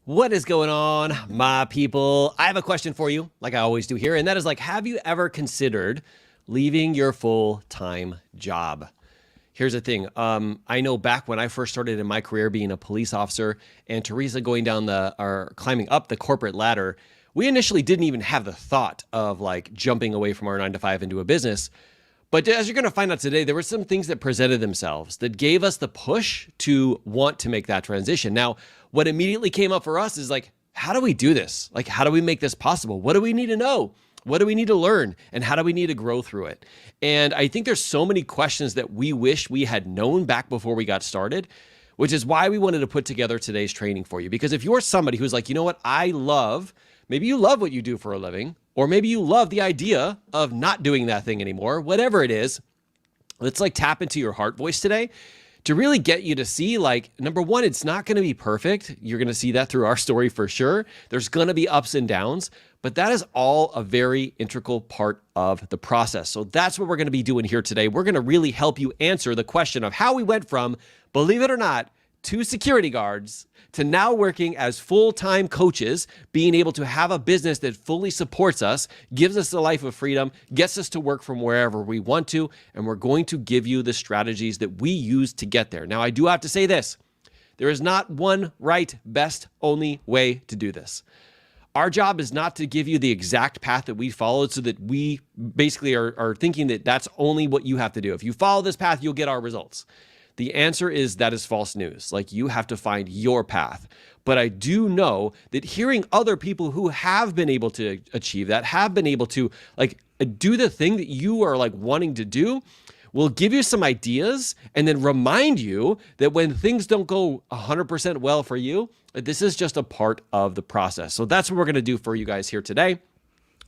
What is going on, my people? I have a question for you, like I always do here, and that is like, have you ever considered leaving your full-time job? Here's the thing. I know back when I first started in my career being a police officer and Teresa going down or climbing up the corporate ladder, we initially didn't even have the thought of like jumping away from our 9-to-5 into a business. But as you're going to find out today, there were some things that presented themselves that gave us the push to want to make that transition. Now, what immediately came up for us is like, how do we do this? Like, how do we make this possible? What do we need to know? What do we need to learn? And how do we need to grow through it? And I think there's so many questions that we wish we had known back before we got started, which is why we wanted to put together today's training for you. Because if you're somebody who's like, you know what, maybe you love what you do for a living, or maybe you love the idea of not doing that thing anymore, whatever it is, let's like tap into your heart voice today to really get you to see, like, number one, it's not going to be perfect. You're going to see that through our story for sure. There's going to be ups and downs, but that is all a very integral part of the process. So that's what we're going to be doing here today. We're going to really help you answer the question of how we went from, believe it or not, 2 security guards to now working as full-time coaches, being able to have a business that fully supports us, gives us a life of freedom, gets us to work from wherever we want to, and we're going to give you the strategies that we use to get there. Now, I do have to say this. There is not one right, best, only way to do this. Our job is not to give you the exact path that we followed so that we basically are thinking that that's only what you have to do. If you follow this path, you'll get our results. The answer is that is false news. Like, you have to find your path. But I do know that hearing other people who have been able to achieve that, have been able to like do the thing that you are like wanting to do, will give you some ideas and then remind you that when things don't go 100% well for you, that this is just a part of the process. So that's what we're going to do for you guys here today.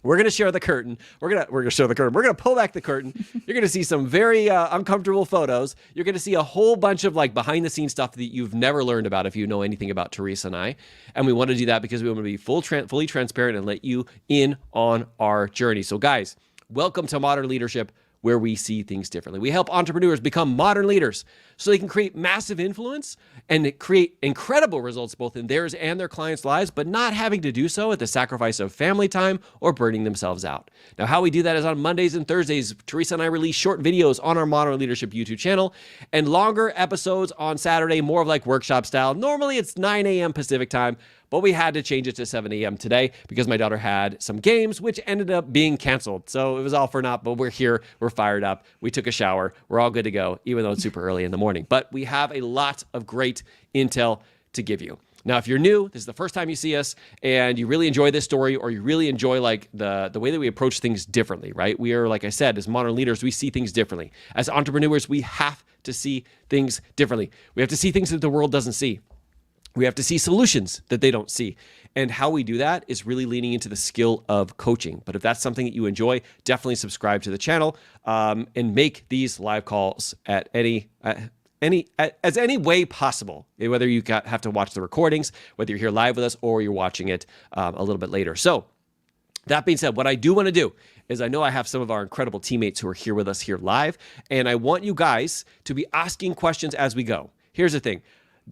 We're going to share the curtain. We're going to show the curtain. We're going to pull back the curtain. You're going to see some very uncomfortable photos. You're going to see a whole bunch of like behind the scenes stuff that you've never learned about if you know anything about Teresa and I. And we want to do that because we want to be fully transparent and let you in on our journey. So guys, welcome to Modern Leadership, where we see things differently. We help entrepreneurs become modern leaders so they can create massive influence and create incredible results both in theirs and their clients' lives, but not having to do so at the sacrifice of family time or burning themselves out. Now, how we do that is on Mondays and Thursdays. Teresa and I release short videos on our Modern Leadership YouTube channel and longer episodes on Saturday, more of like workshop style. Normally it's 9 a.m. Pacific time, but we had to change it to 7 a.m. today because my daughter had some games, which ended up being canceled. So it was all for naught, but we're here. We're fired up. We took a shower. We're all good to go, even though it's super early in the morning. But we have a lot of great intel to give you. Now, if you're new, this is the first time you see us, and you really enjoy this story, or you really enjoy like the way that we approach things differently, right? We are, like I said, as modern leaders, we see things differently. As entrepreneurs, we have to see things differently. We have to see things that the world doesn't see. We have to see solutions that they don't see. And how we do that is really leaning into the skill of coaching. But if that's something that you enjoy, definitely subscribe to the channel and make these live calls at any way possible, whether you have to watch the recordings, whether you're here live with us or you're watching it a little bit later. So that being said, what I do want to do is I know I have some of our incredible teammates who are here with us here live, and I want you guys to be asking questions as we go. Here's the thing.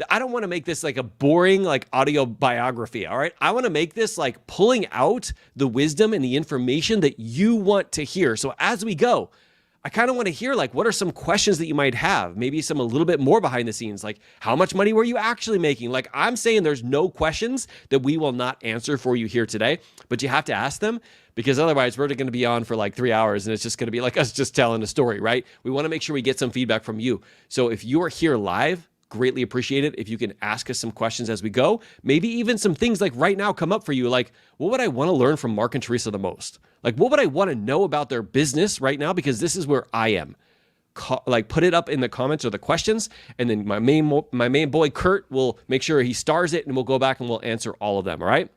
I don't want to make this like a boring like audio biography, all right? I want to make this like pulling out the wisdom and the information that you want to hear. So as we go, I kind of want to hear like what are some questions that you might have, maybe some a little bit more behind the scenes, like how much money were you actually making? Like I'm saying there's no questions that we will not answer for you here today, but you have to ask them because otherwise we're going to be on for like 3 hours and it's just going to be like us just telling a story, right? We want to make sure we get some feedback from you. So if you are here live, greatly appreciate it if you can ask us some questions as we go. Maybe even some things like right now come up for you, like what would I want to learn from Mark and Teresa the most? Like what would I want to know about their business right now? Because this is where I am. Like put it up in the comments or the questions, and then my main boy Kurt will make sure he stars it, and we'll go back and we'll answer all of them. All right.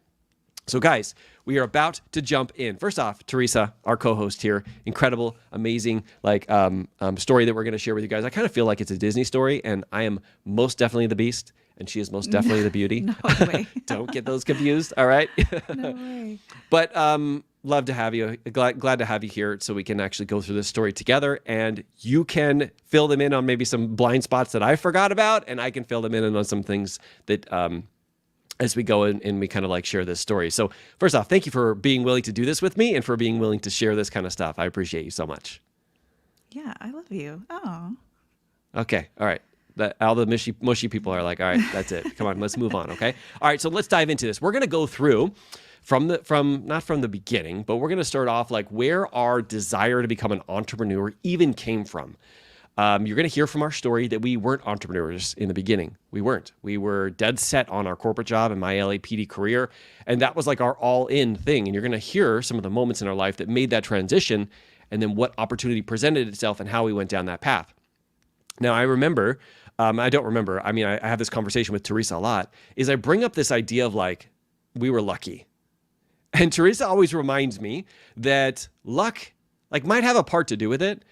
So guys, we are about to jump in. First off, Teresa, our co-host here, incredible, amazing, story that we're going to share with you guys. I kind of feel like it's a Disney story, and I am most definitely the Beast, and she is most definitely the Beauty. No way. Don't get those confused. All right. No way. But love to have you. Glad to have you here, so we can actually go through this story together, and you can fill them in on maybe some blind spots that I forgot about, and I can fill them in on some things that as we go and we kind of like share this story. So first off, thank you for being willing to do this with me and for being willing to share this kind of stuff. I appreciate you so much. Yeah, I love you. Oh, Okay. All right. All the mushy people are like, all right, that's it. Come on, let's move on. Okay. All right. So let's dive into this. We're going to go through not from the beginning, but we're going to start off like where our desire to become an entrepreneur even came from. You're going to hear from our story that we weren't entrepreneurs in the beginning. We weren't. We were dead set on our corporate job and my LAPD career. And that was like our all in thing. And you're going to hear some of the moments in our life that made that transition and then what opportunity presented itself and how we went down that path. Now, I remember, I don't remember, I mean, I have this conversation with Teresa a lot, is I bring up this idea of like, we were lucky. And Teresa always reminds me that luck, like, might have a part to do with it,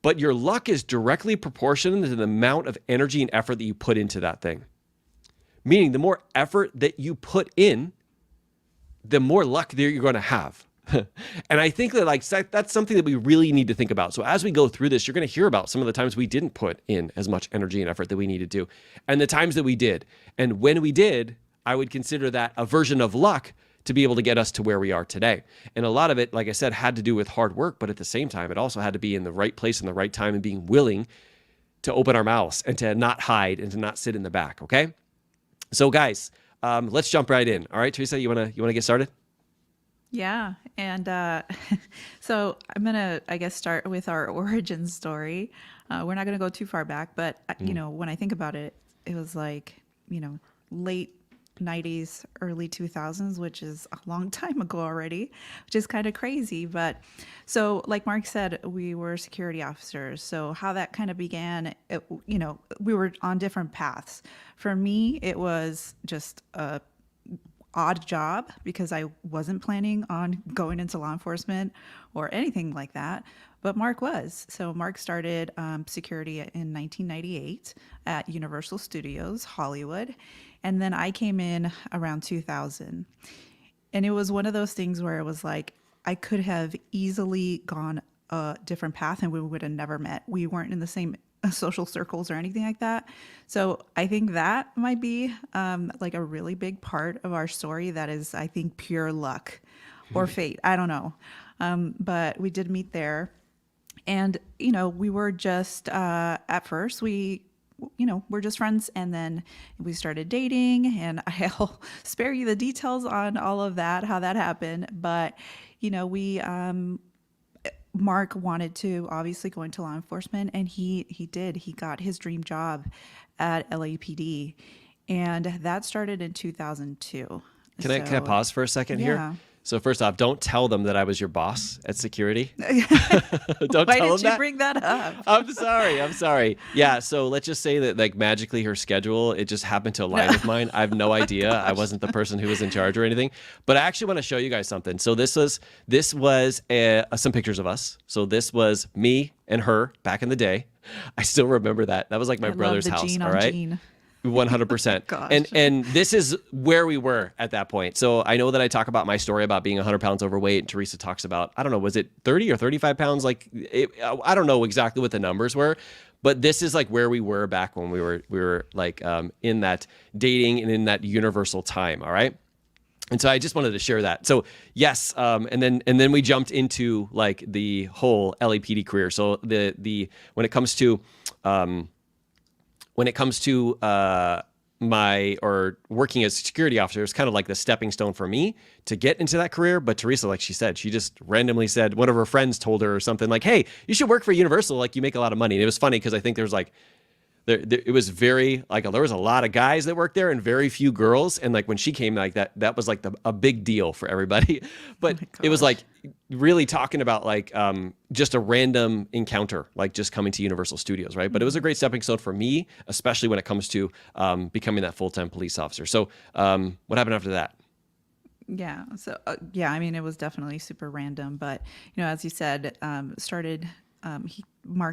but your luck is directly proportional to the amount of energy and effort that you put into that thing. Meaning, the more effort that you put in, the more luck that you're going to have. And I think that like that's something that we really need to think about. So as we go through this, you're going to hear about some of the times we didn't put in as much energy and effort that we needed to, and the times that we did. And when we did, I would consider that a version of luck to be able to get us to where we are today. And a lot of it, like I said, had to do with hard work, but at the same time, it also had to be in the right place in the right time and being willing to open our mouths and to not hide and to not sit in the back. Okay. So guys, let's jump right in. All right, Teresa, you want to get started? yeah. And so I'm going to, I guess, start with our origin story. We're not going to go too far back, but, you know, when I think about it, it was like, you know, late 90s, early 2000s, which is a long time ago already, which is kind of crazy. But so like Mark said, we were security officers. So how that kind of began, you know, we were on different paths. For me, it was just a odd job because I wasn't planning on going into law enforcement or anything like that. But Mark was. So Mark started security in 1998 at Universal Studios, Hollywood. And then I came in around 2000. And it was one of those things where it was like, I could have easily gone a different path and we would have never met. We weren't in the same social circles or anything like that. So I think that might be like a really big part of our story. That is, I think, pure luck or fate. I don't know. But we did meet there. And, you know, we were just, at first, we're just friends. And then we started dating, and I'll spare you the details on all of that, how that happened. But, you know, Mark wanted to obviously go into law enforcement, and he did. He got his dream job at LAPD, and that started in 2002. Can I pause for a second here? Yeah. So first off, don't tell them that I was your boss at security. Don't Why tell did them you bring that up? I'm sorry. Yeah, so let's just say that like magically her schedule, it just happened to align with mine. I have no idea. I wasn't the person who was in charge or anything. But I actually want to show you guys something. So this was some pictures of us. So this was me and her back in the day. I still remember that. That was like my brother's house. Gene all on right. Gene. 100%. Gosh. And this is where we were at that point. So I know that I talk about my story about being 100 pounds overweight, and Teresa talks about, I don't know, was it 30 or 35 pounds? Like, I don't know exactly what the numbers were, but this is like where we were back when we were like in that dating and in that universal time. All right. And so I just wanted to share that. So yes, and then we jumped into like the whole LAPD career. So the when it comes to my working as a security officer, it's kind of like the stepping stone for me to get into that career. But Teresa, like she said, she just randomly said, one of her friends told her or something like, hey, you should work for Universal. Like you make a lot of money. And it was funny because I think there's like, it was very like there was a lot of guys that worked there and very few girls. And like when she came, like that was like a big deal for everybody. But it was like really talking about like just a random encounter, like just coming to Universal Studios, right? But it was a great stepping stone for me, especially when it comes to becoming that full-time police officer. So what happened after that? Yeah. So yeah, I mean, it was definitely super random, but you know, as you said, Mark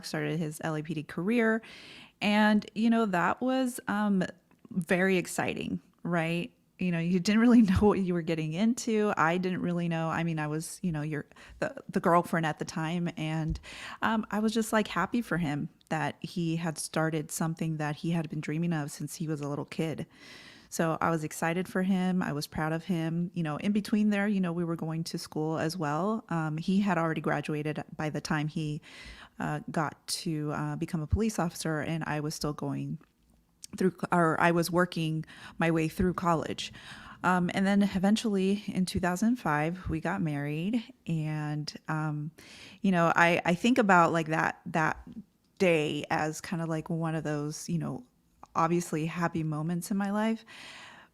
started his LAPD career. And, you know, that was very exciting, right? You know, you didn't really know what you were getting into. I didn't really know. I mean, I was, you know, the girlfriend at the time. And I was just like happy for him that he had started something that he had been dreaming of since he was a little kid. So I was excited for him. I was proud of him. In between there, we were going to school as well. He had already graduated by the time he got to become a police officer, and I was still going through, or I was working my way through college. And then eventually in 2005, we got married. And, I think about like that day as kind of like one of those, obviously happy moments in my life.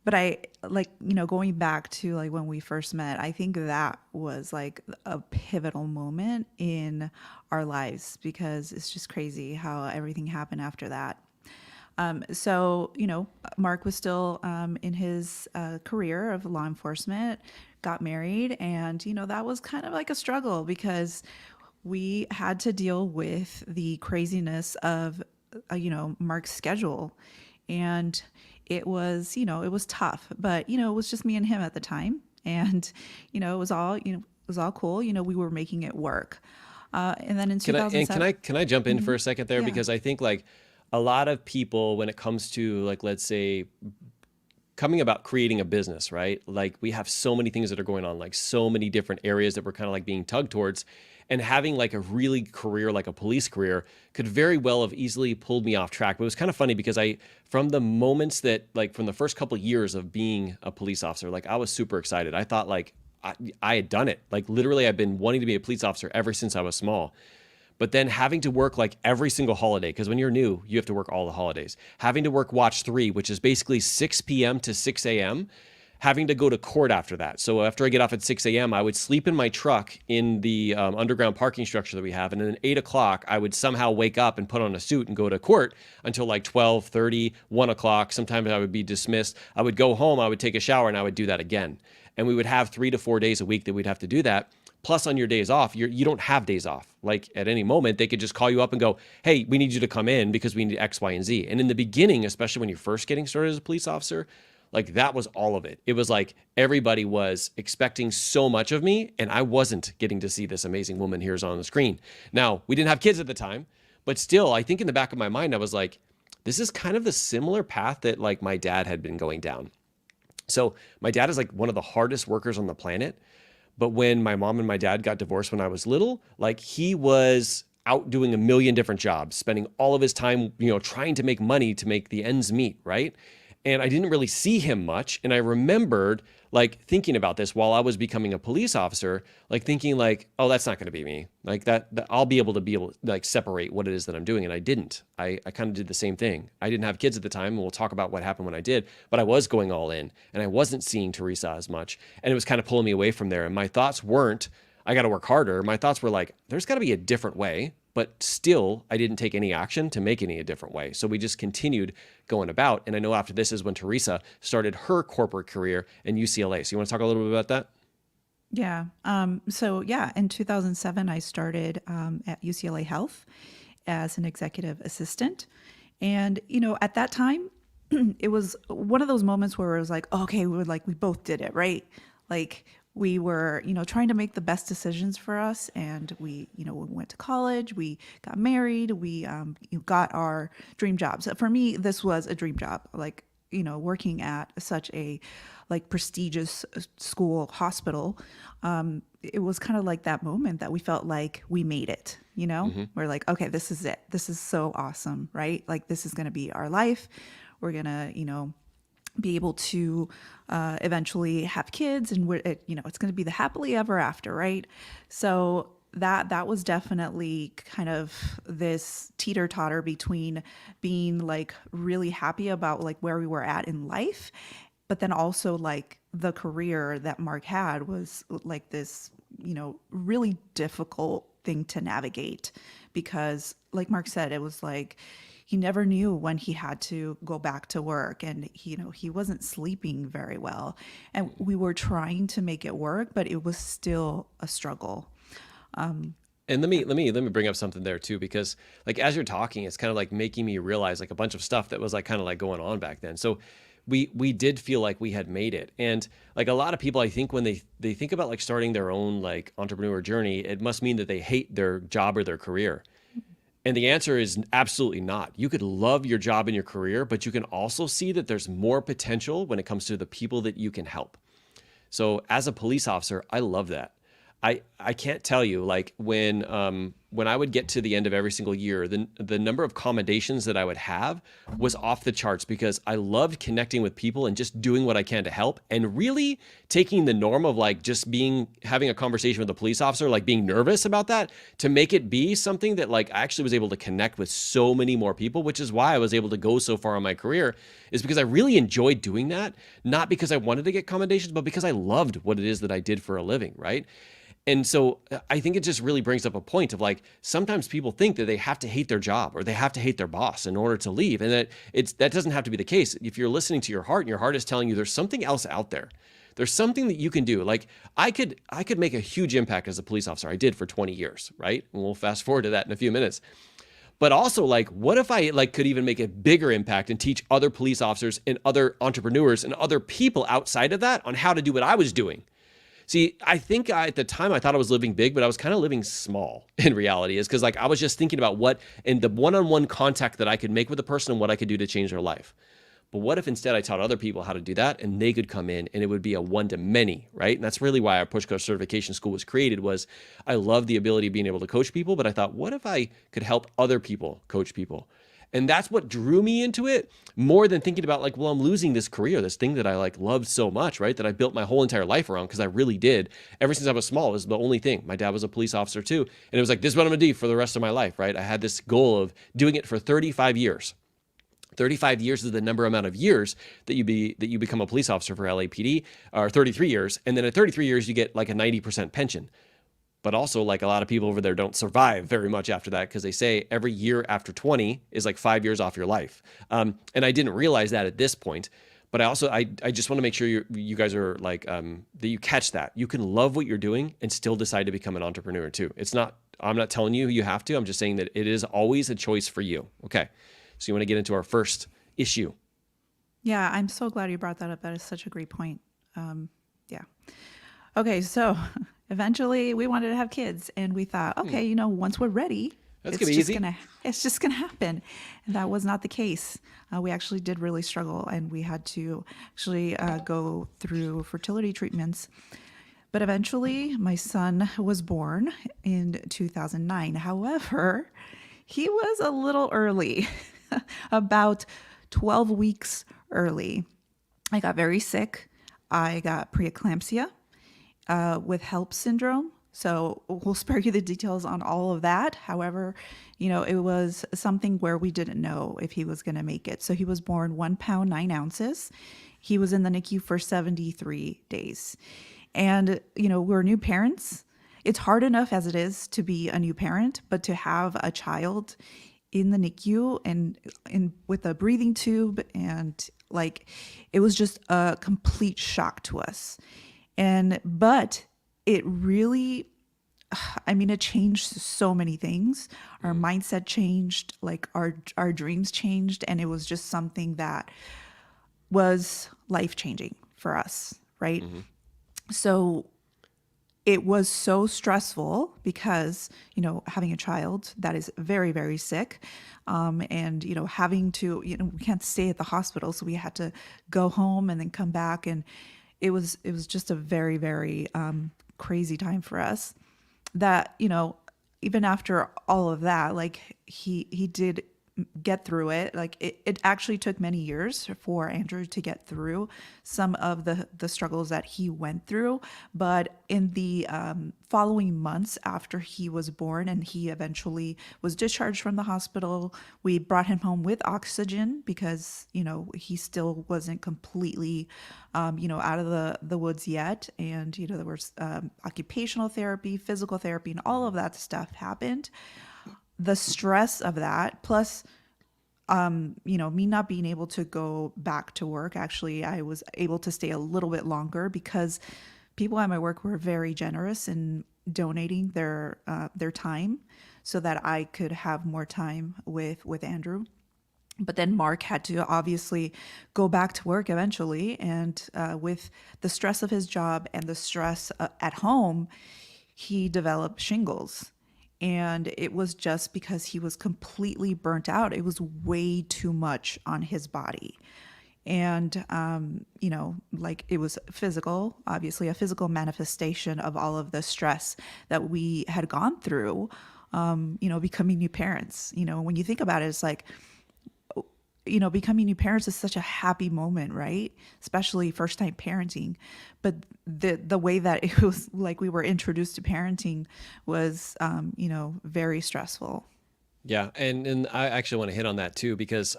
But I like, going back to like when we first met, I think that was like a pivotal moment in our lives, because it's just crazy how everything happened after that. So, Mark was still in his career of law enforcement, got married, and, that was kind of like a struggle because we had to deal with the craziness of, Mark's schedule. And it was, it was tough, but, it was just me and him at the time. And, it was all cool. We were making it work. And then in Can I, and 2007, can I jump in for a second there? yeah. Because I think like a lot of people, when it comes to like, let's say coming about creating a business, right? Like we have so many things that are going on, like so many different areas that we're kind of like being tugged towards, and having like a really career, like a police career could very well have easily pulled me off track. But it was kind of funny because from the moments that like from the first couple of years of being a police officer, like I was super excited. I thought like I had done it. Like literally I've been wanting to be a police officer ever since I was small. But then having to work like every single holiday, because when you're new, you have to work all the holidays. Having to work watch 3, which is basically 6 p.m. to 6 a.m., having to go to court after that. So after I get off at 6 a.m., I would sleep in my truck in the underground parking structure that we have. And then at 8 o'clock, I would somehow wake up and put on a suit and go to court until like 12:30, 1 o'clock. Sometimes I would be dismissed. I would go home, I would take a shower, and I would do that again. And we would have 3 to 4 days a week that we'd have to do that. Plus on your days off, you don't have days off. Like at any moment, they could just call you up and go, hey, we need you to come in because we need X, Y, and Z. And in the beginning, especially when you're first getting started as a police officer, like that was all of it. It was like everybody was expecting so much of me, and I wasn't getting to see this amazing woman here's on the screen. Now, we didn't have kids at the time, but still, I think in the back of my mind, I was like, this is kind of the similar path that like my dad had been going down. So my dad is like one of the hardest workers on the planet. But when my mom and my dad got divorced when I was little, like he was out doing a million different jobs, spending all of his time, trying to make money to make the ends meet, right? And I didn't really see him much. And I remembered like thinking about this while I was becoming a police officer, like thinking like, oh, that's not going to be me. Like that I'll be able to like separate what it is that I'm doing. And I didn't. I kind of did the same thing. I didn't have kids at the time, and we'll talk about what happened when I did, but I was going all in, and I wasn't seeing Teresa as much. And it was kind of pulling me away from there. And my thoughts weren't, I got to work harder. My thoughts were like, there's got to be a different way. But still, I didn't take any action to make any a different way. So we just continued going about. And I know after this is when Teresa started her corporate career in UCLA. So you want to talk a little bit about that? Yeah. In 2007, I started at UCLA Health as an executive assistant. And, at that time, it was one of those moments where it was like, okay, we both did it, right? Like we were, trying to make the best decisions for us. And we went to college, we got married, we got our dream jobs. For me, this was a dream job, like, working at such a like prestigious school hospital. It was kind of like that moment that we felt like we made it, We're like, okay, this is it. This is so awesome, right? Like this is going to be our life. We're going to, be able to eventually have kids, and it's going to be the happily ever after, right? So that was definitely kind of this teeter-totter between being like really happy about like where we were at in life, but then also like the career that Mark had was like this, really difficult thing to navigate, because like Mark said, it was like he never knew when he had to go back to work, and he wasn't sleeping very well, and we were trying to make it work, but it was still a struggle. And let me bring up something there too, because like as you're talking, it's kind of like making me realize like a bunch of stuff that was like kind of like going on back then. So we did feel like we had made it. And like a lot of people, I think when they think about like starting their own like entrepreneur journey, it must mean that they hate their job or their career. And the answer is absolutely not. You could love your job and your career, but you can also see that there's more potential when it comes to the people that you can help. So as a police officer, I love that. I can't tell you, like when I would get to the end of every single year, the number of commendations that I would have was off the charts because I loved connecting with people and just doing what I can to help, and really taking the norm of like just having a conversation with a police officer, like being nervous about that, to make it be something that like I actually was able to connect with so many more people, which is why I was able to go so far in my career, is because I really enjoyed doing that, not because I wanted to get commendations, but because I loved what it is that I did for a living, right? And so I think it just really brings up a point of like, sometimes people think that they have to hate their job or they have to hate their boss in order to leave. And that doesn't have to be the case. If you're listening to your heart and your heart is telling you there's something else out there, there's something that you can do. Like I could make a huge impact as a police officer. I did for 20 years, right? And we'll fast forward to that in a few minutes. But also, like, what if I like could even make a bigger impact and teach other police officers and other entrepreneurs and other people outside of that on how to do what I was doing? See, I think at the time I thought I was living big, but I was kind of living small in reality, is because like I was just thinking about what and the one-on-one contact that I could make with a person and what I could do to change their life. But what if instead I taught other people how to do that and they could come in and it would be a one-to-many, right? And that's really why our Push Coach Certification School was created. Was I love the ability of being able to coach people, but I thought, what if I could help other people coach people? And that's what drew me into it more than thinking about like, well, I'm losing this career, this thing that I like loved so much, right? That I built my whole entire life around, because I really did. Ever since I was small, it was the only thing. My dad was a police officer too. And it was like, this is what I'm gonna do for the rest of my life, right? I had this goal of doing it for 35 years. 35 years is the amount of years that you become a police officer for LAPD, or 33 years. And then at 33 years, you get like a 90% pension. But also, like, a lot of people over there don't survive very much after that, because they say every year after 20 is like 5 years off your life. And I didn't realize that at this point. But I just want to make sure you guys are like, that you catch that. You can love what you're doing and still decide to become an entrepreneur too. I'm not telling you have to. I'm just saying that it is always a choice for you. Okay. So you want to get into our first issue. Yeah, I'm so glad you brought that up. That is such a great point. Yeah. Okay, so eventually we wanted to have kids, and we thought, okay, once we're ready, That's gonna be easy. It's just gonna happen. And that was not the case. We actually did really struggle, and we had to actually go through fertility treatments. But eventually, my son was born in 2009. However, he was a little early, about 12 weeks early. I got very sick. I got preeclampsia with HELLP syndrome. So we'll spare you the details on all of that. However, it was something where we didn't know if he was going to make it. So he was born 1 pound, 9 ounces. He was in the NICU for 73 days. And, we're new parents. It's hard enough as it is to be a new parent, but to have a child in the NICU and with a breathing tube, and like, it was just a complete shock to us. But it really, it changed so many things. Our mindset changed, like our dreams changed, and it was just something that was life-changing for us, right? Mm-hmm. So it was so stressful because, having a child that is very, very sick, and, having to, we can't stay at the hospital. So we had to go home and then come back. And it was just a very, very crazy time for us that, even after all of that, like he did get through it. Like it actually took many years for Andrew to get through some of the struggles that he went through. But in the following months after he was born and he eventually was discharged from the hospital, we brought him home with oxygen because, he still wasn't completely, out of the woods yet. And, there was occupational therapy, physical therapy, and all of that stuff happened. The stress of that, plus, me not being able to go back to work. Actually, I was able to stay a little bit longer because people at my work were very generous in donating their time so that I could have more time with Andrew. But then Mark had to obviously go back to work eventually. And with the stress of his job and the stress at home, he developed shingles. And it was just because he was completely burnt out. It was way too much on his body. And, like it was physical, obviously a physical manifestation of all of the stress that we had gone through, becoming new parents. When you think about it, it's like, becoming new parents is such a happy moment, right? Especially first time parenting. But the way that it was like we were introduced to parenting was, very stressful. Yeah. And I actually want to hit on that too, because,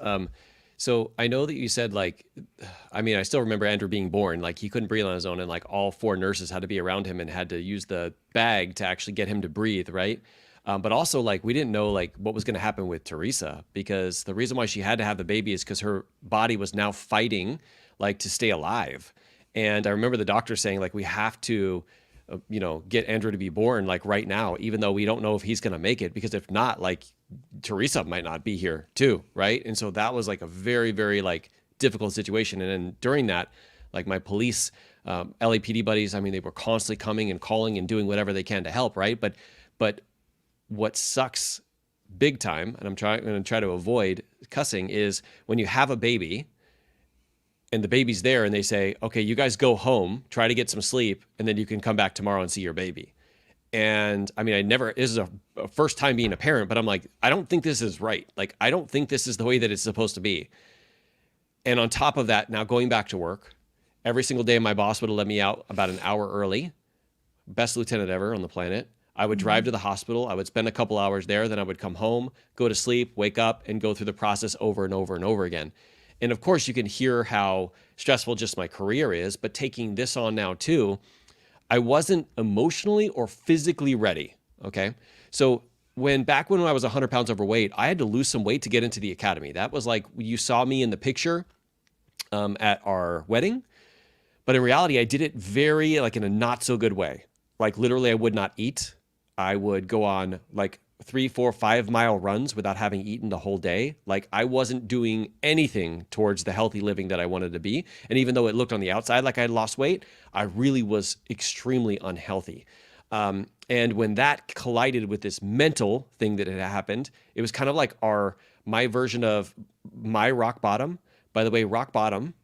so I know that you said like, I mean, I still remember Andrew being born, like he couldn't breathe on his own and like all four nurses had to be around him and had to use the bag to actually get him to breathe. Right. But also like, we didn't know like what was going to happen with Teresa, because the reason why she had to have the baby is because her body was now fighting like to stay alive. And I remember the doctor saying like, we have to, get Andrew to be born like right now, even though we don't know if he's going to make it, because if not, like Teresa might not be here too. Right. And so that was like a very, very like difficult situation. And then during that, like my police, LAPD buddies, I mean, they were constantly coming and calling and doing whatever they can to help. Right. But what sucks big time, and I'm going to try to avoid cussing, is when you have a baby and the baby's there and they say, okay, you guys go home, try to get some sleep, and then you can come back tomorrow and see your baby. And I mean, this is a first time being a parent, but I'm like, I don't think this is right. Like, I don't think this is the way that it's supposed to be. And on top of that, now going back to work, every single day my boss would have let me out about an hour early. Best lieutenant ever on the planet. I would drive to the hospital. I would spend a couple hours there. Then I would come home, go to sleep, wake up, and go through the process over and over and over again. And of course, you can hear how stressful just my career is, but taking this on now too, I wasn't emotionally or physically ready. Okay. So back when I was 100 pounds overweight, I had to lose some weight to get into the academy. That was like, you saw me in the picture at our wedding, but in reality, I did it very like in a not so good way. Like literally I would not eat. I would go on like 3, 4, 5 mile runs without having eaten the whole day. Like I wasn't doing anything towards the healthy living that I wanted to be. And even though it looked on the outside like I had lost weight, I really was extremely unhealthy. And when that collided with this mental thing that had happened, it was kind of like my version of my rock bottom. By the way, rock bottom,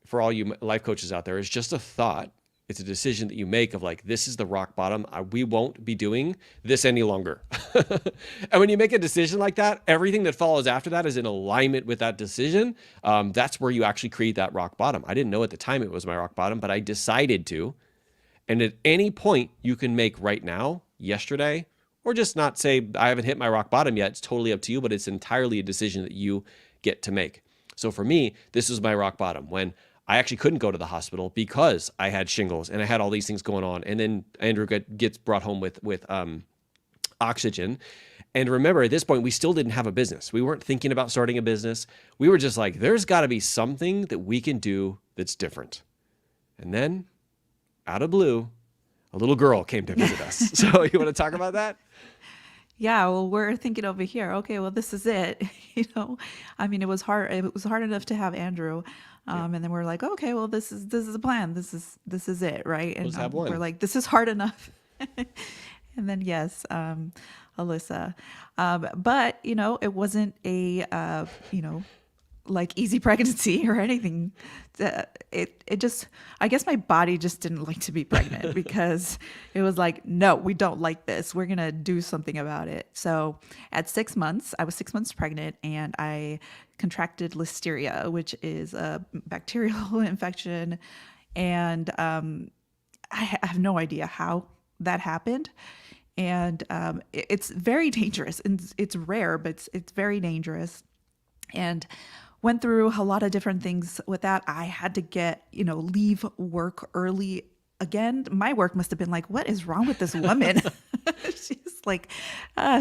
for all you life coaches out there, is just a thought. It's a decision that you make of like, this is the rock bottom. We won't be doing this any longer. And when you make a decision like that, everything that follows after that is in alignment with that decision. That's where you actually create that rock bottom. I didn't know at the time it was my rock bottom, but I decided to. And at any point you can make right now, yesterday, or just not say, I haven't hit my rock bottom yet. It's totally up to you, but it's entirely a decision that you get to make. So for me, this is my rock bottom. When I actually couldn't go to the hospital because I had shingles and I had all these things going on. And then Andrew gets brought home with oxygen. And remember, at this point, we still didn't have a business. We weren't thinking about starting a business. We were just like, there's got to be something that we can do that's different. And then, out of blue, a little girl came to visit us. So you want to talk about that? Yeah, well, we're thinking over here, okay, well, this is it. I mean, it was hard. It was hard enough to have Andrew. And then we're like, okay, well, this is a plan. This is it. Right. And Let's have one. we're like, this is hard enough. And then, yes, Alyssa. But, it wasn't a, like easy pregnancy or anything. It just, I guess my body just didn't like to be pregnant because it was like, no, we don't like this. We're going to do something about it. So at 6 months, I was 6 months pregnant and I contracted Listeria, which is a bacterial infection. And I have no idea how that happened. And it's very dangerous and it's rare, but it's very dangerous. And went through a lot of different things with that. I had to leave work early again. My work must have been like, what is wrong with this woman? She's like,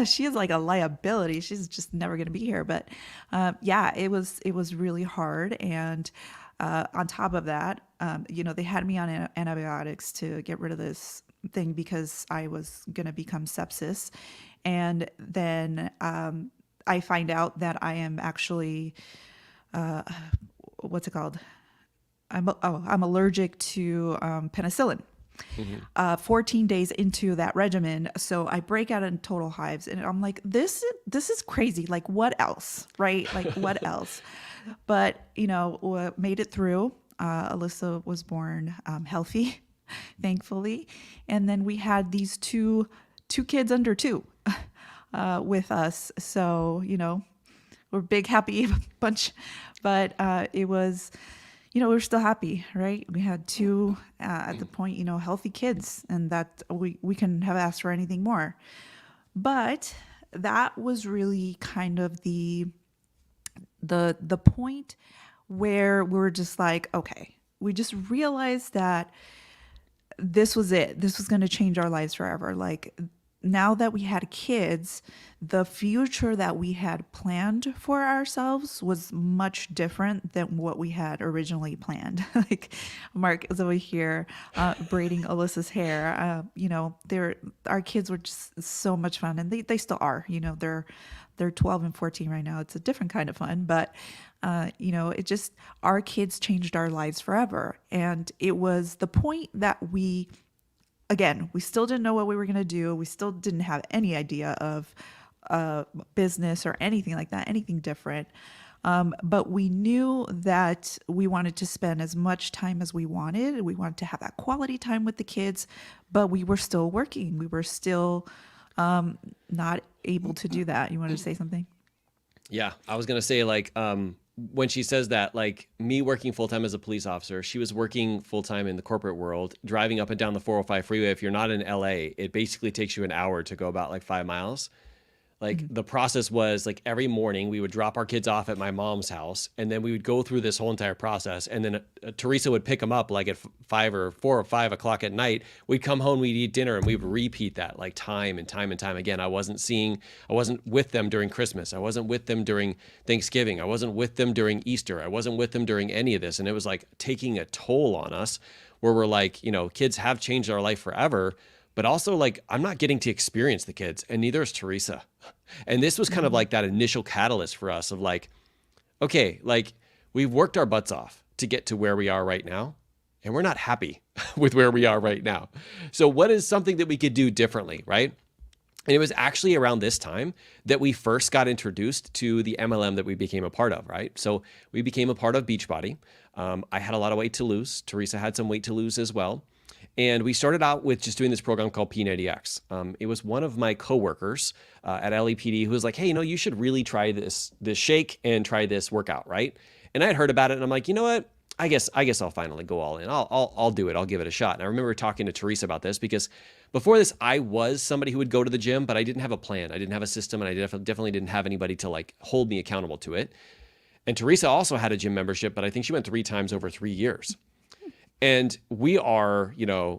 she is like a liability. She's just never going to be here. But it was really hard. And on top of that, they had me on antibiotics to get rid of this thing because I was going to become sepsis. And then I find out that I am actually, what's it called? I'm allergic to penicillin. 14 days into that regimen. So I break out in total hives and I'm like, this is crazy. Like what else? Right? Like what else? But, made it through. Alyssa was born healthy, thankfully. And then we had these two kids under 2 with us. So, we're a big, happy bunch. But it was, we were still happy, right? We had 2 at the point, healthy kids, and that we couldn't have asked for anything more. But that was really kind of the point where we were just like, okay, we just realized that this was it. This was going to change our lives forever. Like now that we had kids, the future that we had planned for ourselves was much different than what we had originally planned. Like Mark is over here braiding Alyssa's hair. Our kids were just so much fun, and they still are. They're 12 and 14 right now. It's a different kind of fun, but it just, our kids changed our lives forever. And it was the point that we still didn't know what we were going to do. We still didn't have any idea of business or anything like that, anything different. But we knew that we wanted to spend as much time as we wanted. We wanted to have that quality time with the kids, but we were still working. We were still not able to do that. You wanted to say something? Yeah, I was going to say when she says that, like me working full-time as a police officer, she was working full-time in the corporate world, driving up and down the 405 freeway. If you're not in LA, it basically takes you an hour to go about 5 miles. The process was every morning we would drop our kids off at my mom's house, and then we would go through this whole entire process. And then Teresa would pick them up at 4 or 5 o'clock at night. We'd come home, we'd eat dinner, and we would repeat that time and time and time again. I wasn't with them during Christmas. I wasn't with them during Thanksgiving. I wasn't with them during Easter. I wasn't with them during any of this. And it was taking a toll on us where we're kids have changed our life forever. But also, I'm not getting to experience the kids, and neither is Teresa. And this was kind of that initial catalyst for us of okay, we've worked our butts off to get to where we are right now, and we're not happy with where we are right now. So what is something that we could do differently, right? And it was actually around this time that we first got introduced to the MLM that we became a part of, right? So we became a part of Beachbody. I had a lot of weight to lose. Teresa had some weight to lose as well. And we started out with just doing this program called P90X. It was one of my coworkers at LAPD who was like, hey, you should really try this shake and try this workout, right? And I had heard about it, and I'm like, you know what? I guess I'll finally go all in. I'll do it. I'll give it a shot. And I remember talking to Teresa about this because before this, I was somebody who would go to the gym, but I didn't have a plan. I didn't have a system, and I definitely didn't have anybody to hold me accountable to it. And Teresa also had a gym membership, but I think she went 3 times over 3 years. And we are,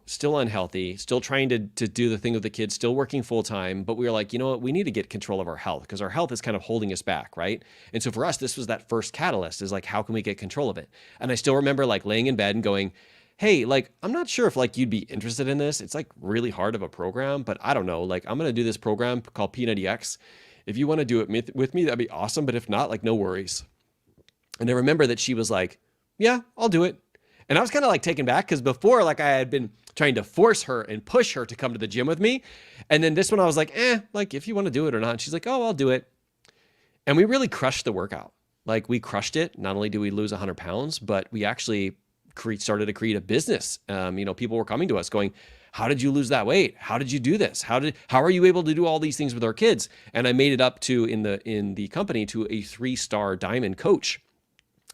still unhealthy, still trying to do the thing with the kids, still working full time. But we were like, you know what, we need to get control of our health because our health is kind of holding us back, right? And so for us, this was that first catalyst is how can we get control of it? And I still remember laying in bed and going, hey, I'm not sure if you'd be interested in this. It's really hard of a program, but I don't know. I'm going to do this program called P90X. If you want to do it with me, that'd be awesome. But if not, no worries. And I remember that she was like, yeah, I'll do it. And I was kind of taken back because before, I had been trying to force her and push her to come to the gym with me. And then this one, I was like, if you want to do it or not. And she's like, oh, I'll do it. And we really crushed the workout. We crushed it. Not only did we lose 100 pounds, but we actually started to create a business. People were coming to us going, how did you lose that weight? How did you do this? How are you able to do all these things with our kids? And I made it up to, in the company, to a 3-star diamond coach.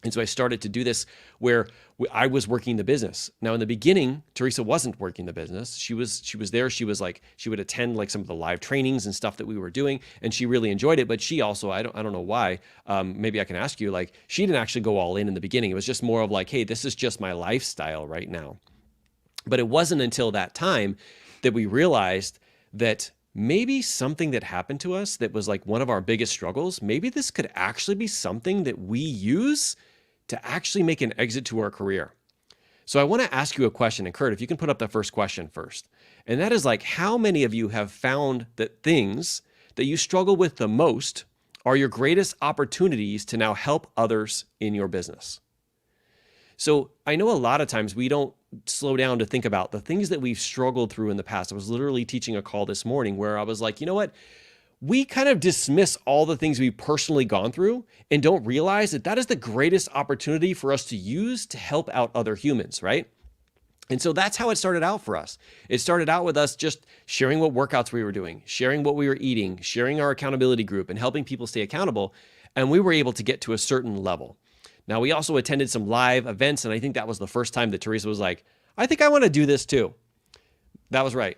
And so I started to do this where I was working the business. Now in the beginning, Teresa wasn't working the business. She was there. She would attend some of the live trainings and stuff that we were doing, and she really enjoyed it. But she also, I don't know why. Maybe I can ask you. She didn't actually go all in the beginning. It was just more of hey, this is just my lifestyle right now. But it wasn't until that time that we realized that maybe something that happened to us that was one of our biggest struggles. Maybe this could actually be something that we use to actually make an exit to our career. So I want to ask you a question. And Kurt, if you can put up the first question first. And that is how many of you have found that things that you struggle with the most are your greatest opportunities to now help others in your business? So I know a lot of times we don't slow down to think about the things that we've struggled through in the past. I was literally teaching a call this morning where I was like, you know what? We kind of dismiss all the things we've personally gone through and don't realize that that is the greatest opportunity for us to use to help out other humans, right? And so that's how it started out for us. It started out with us just sharing what workouts we were doing, sharing what we were eating, sharing our accountability group, and helping people stay accountable. And we were able to get to a certain level. Now, we also attended some live events, and I think that was the first time that Teresa was like, I think I want to do this too. That was right?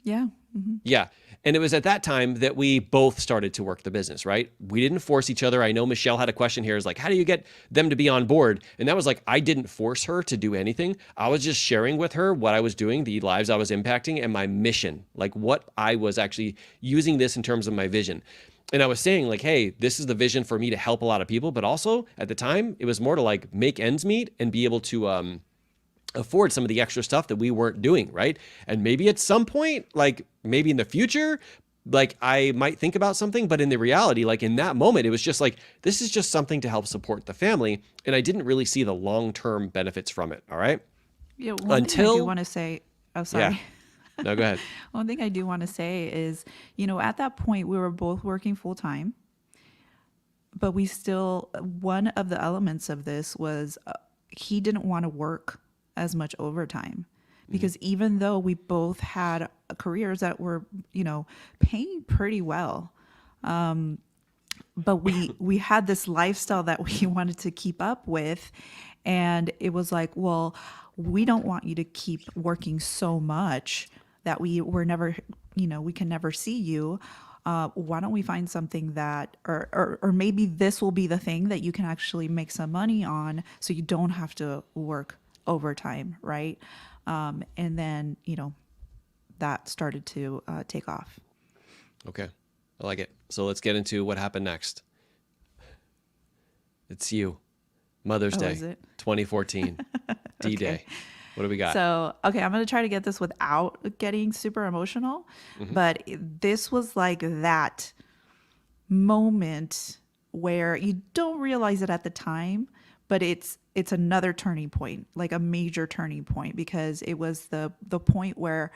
Yeah. Mm-hmm. Yeah. And it was at that time that we both started to work the business, right? We didn't force each other. I know Michelle had a question here. Is like, how do you get them to be on board? And that was like, I didn't force her to do anything. I was just sharing with her what I was doing, the lives I was impacting, and my mission, like what I was actually using this in terms of my vision. And I was saying like, hey, this is the vision for me to help a lot of people. But also at the time, it was more to like make ends meet and be able to afford some of the extra stuff that we weren't doing, right? And maybe at some point, like maybe in the future, like I might think about something, but in the reality, like in that moment, it was just like, this is just something to help support the family. And I didn't really see the long-term benefits from it. All right. Yeah. One thing I do want to say, oh, sorry. Yeah. No, go ahead. One thing I do want to say is, at that point we were both working full time, but we still, one of the elements of this was he didn't want to work as much overtime because even though we both had careers that were, paying pretty well, but we had this lifestyle that we wanted to keep up with. And it was like, well, we don't want you to keep working so much that we're never, we can never see you. Why don't we find something that, or maybe this will be the thing that you can actually make some money on so you don't have to work overtime, right? And then, that started to take off. Okay. I like it. So let's get into what happened next. It's you. Mother's Day, is it? 2014, D-Day. Okay. What do we got? So, okay, I'm going to try to get this without getting super emotional, but this was like that moment where you don't realize it at the time, but it's another turning point, like a major turning point, because it was the point where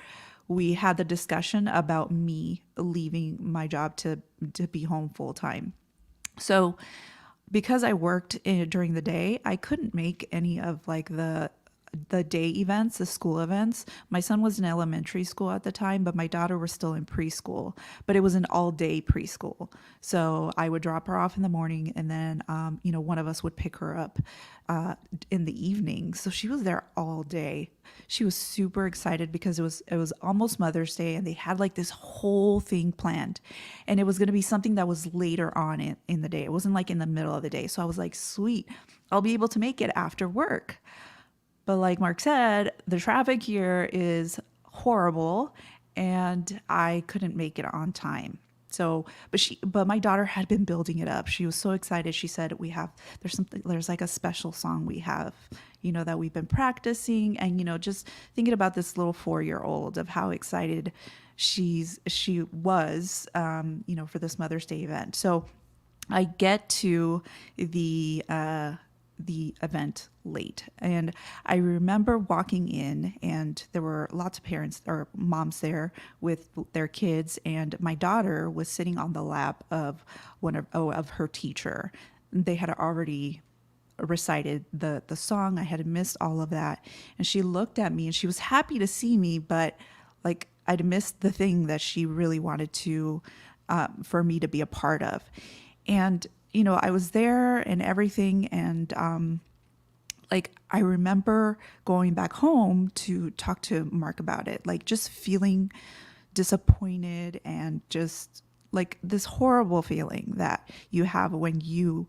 we had the discussion about me leaving my job to be home full time. So because I worked during the day, I couldn't make any of like the day events, the school events. My son was in elementary school at the time, but my daughter was still in preschool, but it was an all day preschool. So I would drop her off in the morning and then, one of us would pick her up in the evening. So she was there all day. She was super excited because it was almost Mother's Day and they had like this whole thing planned, and it was going to be something that was later on in the day. It wasn't like in the middle of the day. So I was like, sweet, I'll be able to make it after work. But like Mark said, the traffic here is horrible and I couldn't make it on time. So, but my daughter had been building it up. She was so excited. She said, there's like a special song we have, that we've been practicing, and, just thinking about this little 4-year-old of how excited she was, for this Mother's Day event. So I get to the event late, and I remember walking in and there were lots of parents or moms there with their kids, and my daughter was sitting on the lap of of her teacher. They had already recited the song. I had missed all of that, and she looked at me and she was happy to see me, but like I'd missed the thing that she really wanted to for me to be a part of. And I was there and everything. And I remember going back home to talk to Mark about it, like just feeling disappointed and just like this horrible feeling that you have when you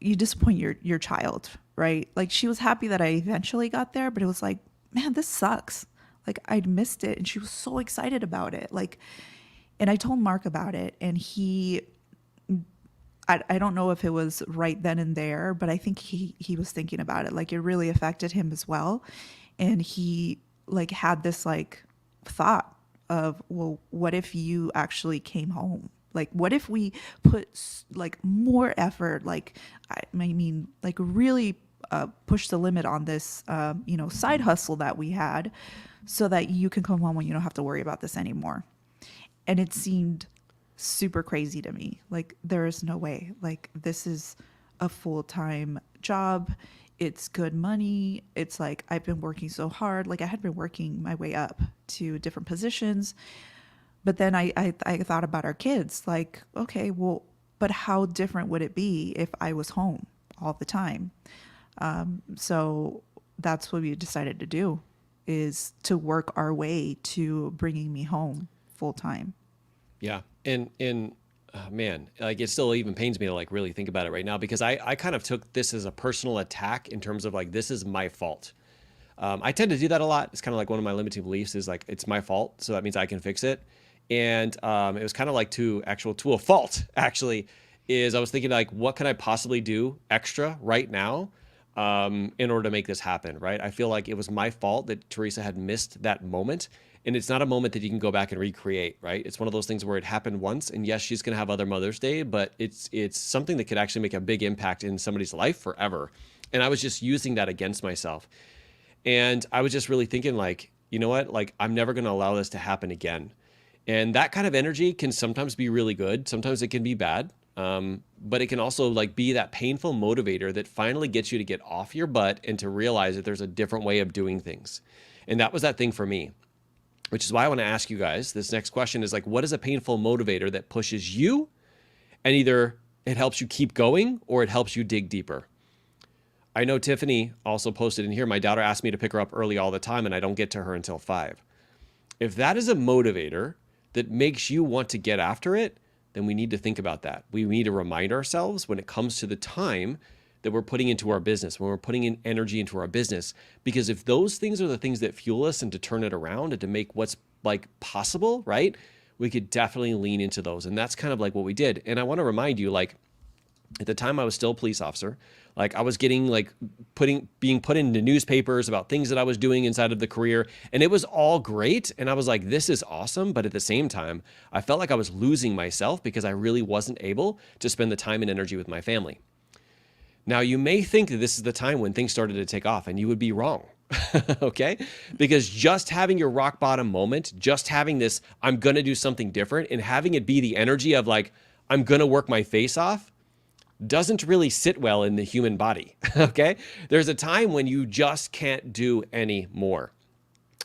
disappoint your child, right? Like she was happy that I eventually got there, but it was like, man, this sucks. Like I'd missed it. And she was so excited about it. And I told Mark about it, and I don't know if it was right then and there, but I think he was thinking about it. Like it really affected him as well. And he had this thought of, well, what if you actually came home? Like, what if we put more effort, really push the limit on this, side hustle that we had so that you can come home and you don't have to worry about this anymore. And it seemed super crazy to me. Like, there is no way. Like, this is a full-time job. It's good money. It's like, I've been working so hard. Like, I had been working my way up to different positions. But then I thought about our kids. Like, okay, well, but how different would it be if I was home all the time? So that's what we decided to do, is to work our way to bringing me home full time. Yeah. And man, like, it still even pains me to like really think about it right now, because I kind of took this as a personal attack in terms of like, this is my fault. I tend to do that a lot. It's kind of like one of my limiting beliefs is like, it's my fault, so that means I can fix it. And it was kind of like to a fault, actually, is I was thinking like, what can I possibly do extra right now in order to make this happen, right? I feel like it was my fault that Teresa had missed that moment. And it's not a moment that you can go back and recreate, right? It's one of those things where it happened once, and yes, she's going to have other Mother's Day, but it's something that could actually make a big impact in somebody's life forever. And I was just using that against myself. And I was just really thinking like, you know what? Like, I'm never going to allow this to happen again. And that kind of energy can sometimes be really good. Sometimes it can be bad. But it can also like be that painful motivator that finally gets you to get off your butt and to realize that there's a different way of doing things. And that was that thing for me, which is why I want to ask you guys, this next question is like, what is a painful motivator that pushes you, and either it helps you keep going or it helps you dig deeper? I know Tiffany also posted in here, my daughter asked me to pick her up early all the time and I don't get to her until 5. If that is a motivator that makes you want to get after it, then we need to think about that. We need to remind ourselves when it comes to the time that we're putting into our business, when we're putting in energy into our business, because if those things are the things that fuel us and to turn it around and to make what's like possible, right? We could definitely lean into those. And that's kind of like what we did. And I want to remind you, like, at the time I was still a police officer, like I was getting like being put into newspapers about things that I was doing inside of the career. And it was all great. And I was like, this is awesome. But at the same time, I felt like I was losing myself because I really wasn't able to spend the time and energy with my family. Now, you may think that this is the time when things started to take off, and you would be wrong. Okay? Because just having your rock bottom moment, just having this, I'm going to do something different, and having it be the energy of like, I'm going to work my face off, doesn't really sit well in the human body. Okay? There's a time when you just can't do any more.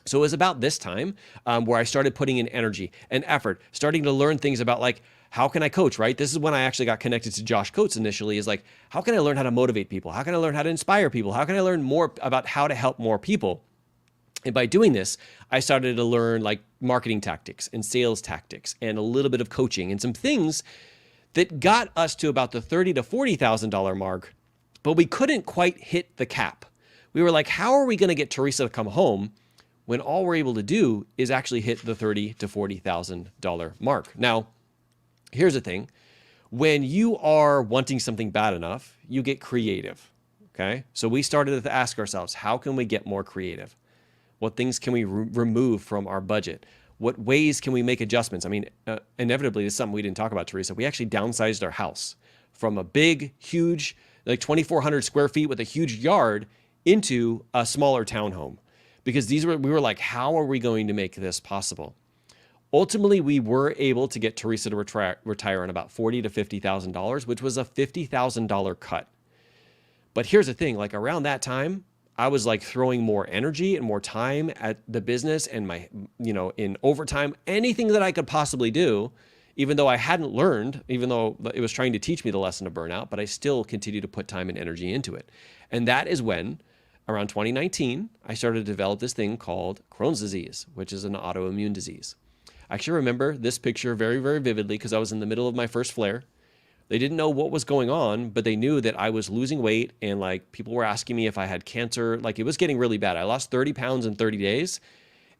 So it was about this time where I started putting in energy and effort, starting to learn things about like, how can I coach, right? This is when I actually got connected to Josh Coates initially, is like, how can I learn how to motivate people? How can I learn how to inspire people? How can I learn more about how to help more people? And by doing this, I started to learn like marketing tactics and sales tactics and a little bit of coaching and some things that got us to about the $30,000 to $40,000 mark, but we couldn't quite hit the cap. We were like, how are we going to get Teresa to come home when all we're able to do is actually hit the $30,000 to $40,000 mark? Now, here's the thing. When you are wanting something bad enough, you get creative, okay? So we started to ask ourselves, how can we get more creative? What things can we remove from our budget? What ways can we make adjustments? I mean, inevitably, this is something we didn't talk about, Teresa. We actually downsized our house from a big, huge, like 2,400 square feet with a huge yard into a smaller townhome, because we were like, how are we going to make this possible? Ultimately, we were able to get Teresa to retire on about $40,000 to $50,000, which was a $50,000 cut. But here's the thing, like around that time, I was like throwing more energy and more time at the business and my, in overtime, anything that I could possibly do, even though I hadn't learned, even though it was trying to teach me the lesson of burnout, but I still continued to put time and energy into it. And that is when, around 2019, I started to develop this thing called Crohn's disease, which is an autoimmune disease. I actually remember this picture very, very vividly because I was in the middle of my first flare. They didn't know what was going on, but they knew that I was losing weight, and like people were asking me if I had cancer. Like it was getting really bad. I lost 30 pounds in 30 days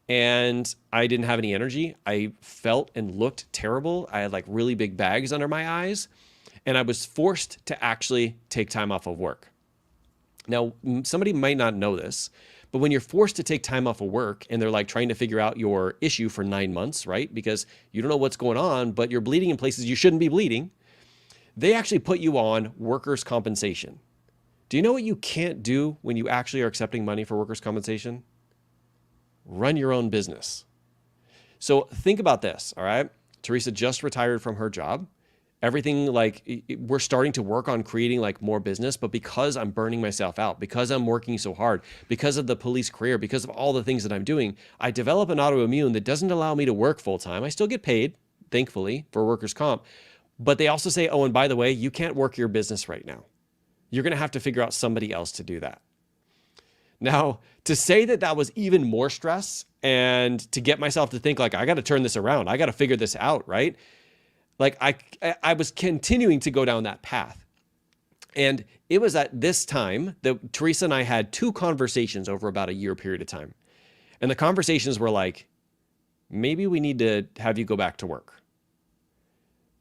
and I didn't have any energy. I felt and looked terrible. I had like really big bags under my eyes, and I was forced to actually take time off of work. Now, somebody might not know this, but when you're forced to take time off of work and they're like trying to figure out your issue for 9 months, right? Because you don't know what's going on, but you're bleeding in places you shouldn't be bleeding. They actually put you on workers' compensation. Do you know what you can't do when you actually are accepting money for workers' compensation? Run your own business. So think about this, all right? Teresa just retired from her job. Everything, like, we're starting to work on creating like more business, but because I'm burning myself out, because I'm working so hard, because of the police career, because of all the things that I'm doing, I develop an autoimmune that doesn't allow me to work full time. I still get paid, thankfully, for workers' comp, but they also say, oh, and by the way, you can't work your business right now. You're going to have to figure out somebody else to do that. Now, to say that that was even more stress and to get myself to think like, I got to turn this around, I got to figure this out, right? Like I was continuing to go down that path. And it was at this time that Teresa and I had 2 conversations over about a year period of time. And the conversations were like, maybe we need to have you go back to work.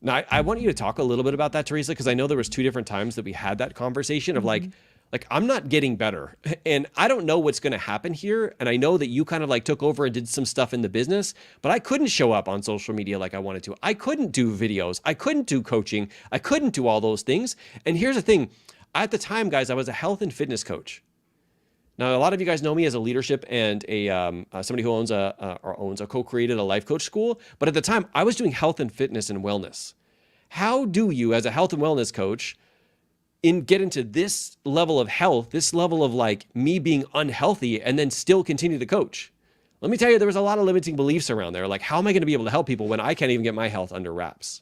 Now, I want you to talk a little bit about that, Teresa, because I know there was 2 different times that we had that conversation of like, I'm not getting better and I don't know what's going to happen here. And I know that you kind of like took over and did some stuff in the business, but I couldn't show up on social media like I wanted to. I couldn't do videos. I couldn't do coaching. I couldn't do all those things. And here's the thing. At the time, guys, I was a health and fitness coach. Now, a lot of you guys know me as a leadership and somebody who owns a co-created a life coach school. But at the time, I was doing health and fitness and wellness. How do you, as a health and wellness coach, get into this level of health, this level of like me being unhealthy and then still continue to coach? Let me tell you, there was a lot of limiting beliefs around there. Like, how am I going to be able to help people when I can't even get my health under wraps?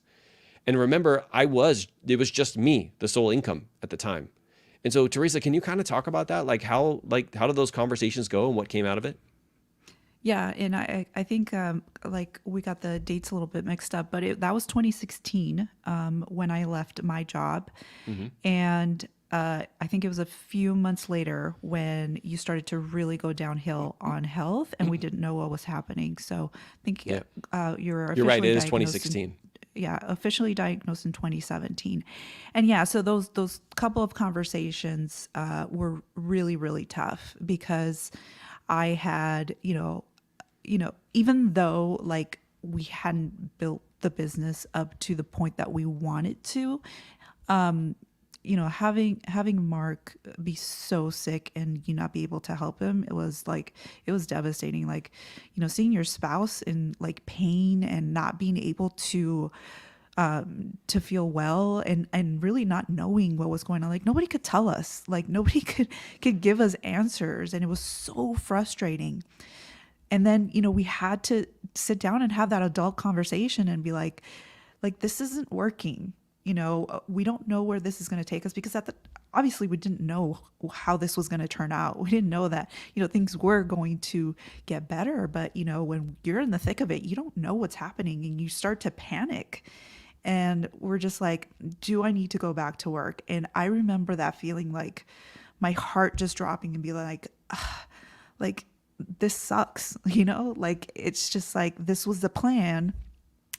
And remember, it was just me, the sole income at the time. And so, Teresa, can you kind of talk about that? Like how did those conversations go and what came out of it? Yeah, and I think like we got the dates a little bit mixed up, but that was 2016 when I left my job, and I think it was a few months later when you started to really go downhill on health, and we didn't know what was happening. So I think you're right. It is 2016. Officially diagnosed in 2017. And yeah, so those couple of conversations were really, really tough because I had, even though like we hadn't built the business up to the point that we wanted to, having Mark be so sick and you not be able to help him, it was devastating. Like, seeing your spouse in like pain and not being able to feel well and really not knowing what was going on. Like, nobody could tell us, like nobody could give us answers. And it was so frustrating. And then, we had to sit down and have that adult conversation and be like, this isn't working. We don't know where this is going to take us, because obviously we didn't know how this was going to turn out. We didn't know that, things were going to get better, but when you're in the thick of it, you don't know what's happening and you start to panic. And we're just like, do I need to go back to work? And I remember that feeling, like my heart just dropping and be like, like this sucks, like it's just like, this was the plan.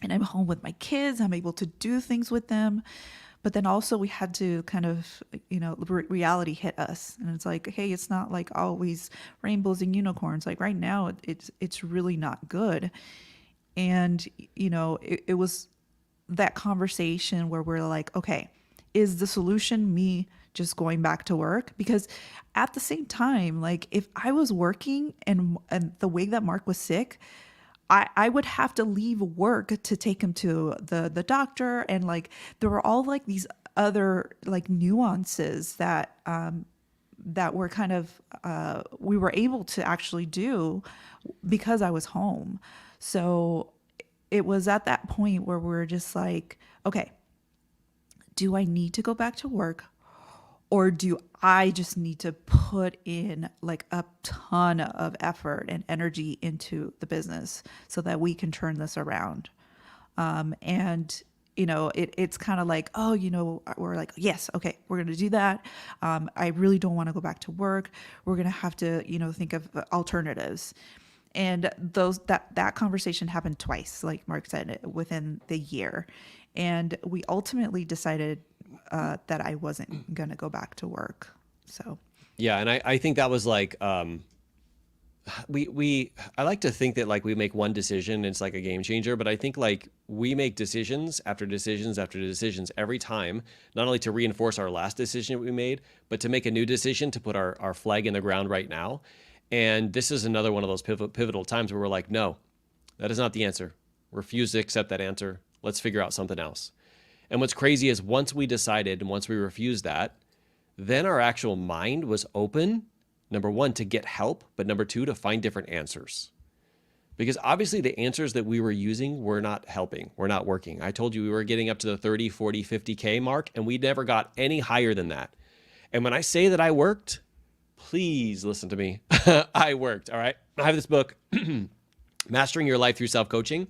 And I'm home with my kids. I'm able to do things with them. But then also we had to kind of, reality hit us. And it's like, hey, it's not like always rainbows and unicorns. Like right now, it's really not good. And, it was that conversation where we're like, okay, is the solution me just going back to work? Because at the same time, like if I was working and the way that Mark was sick, I would have to leave work to take him to the doctor. And like, there were all like these other like nuances that were kind of, we were able to actually do because I was home. So it was at that point where we're just like, okay, do I need to go back to work? Or do I just need to put in like a ton of effort and energy into the business so that we can turn this around? It's kind of like, we're like, yes, okay, we're going to do that. I really don't want to go back to work. We're going to have to, think of alternatives. And that conversation happened twice, like Mark said, within the year. And we ultimately decided that I wasn't going to go back to work. So, yeah. And I think that was like, I like to think that like we make one decision and it's like a game changer, but I think like we make decisions after decisions after decisions every time, not only to reinforce our last decision we made, but to make a new decision to put our flag in the ground right now. And this is another one of those pivotal times where we're like, no, that is not the answer. Refuse to accept that answer. Let's figure out something else. And what's crazy is once we decided and once we refused that, then our actual mind was open, number one, to get help, but number two, to find different answers. Because obviously the answers that we were using were not helping, were not working. I told you we were getting up to the 30, 40, 50K mark, and we never got any higher than that. And when I say that I worked, please listen to me. I worked, all right? I have this book, Mastering Your Life Through Self-Coaching.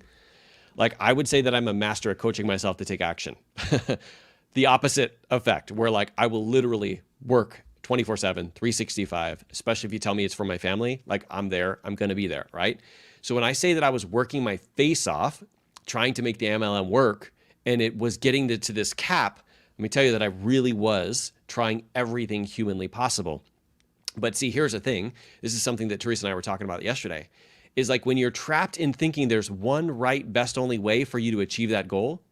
Like, I would say that I'm a master at coaching myself to take action. The opposite effect, where like I will literally work 24/7, 365, especially if you tell me it's for my family, like I'm there, I'm going to be there, right? So when I say that I was working my face off, trying to make the MLM work, and it was getting to this cap, let me tell you that I really was trying everything humanly possible. But see, here's the thing. This is something that Teresa and I were talking about yesterday, is like when you're trapped in thinking there's one right, best, only way for you to achieve that goal,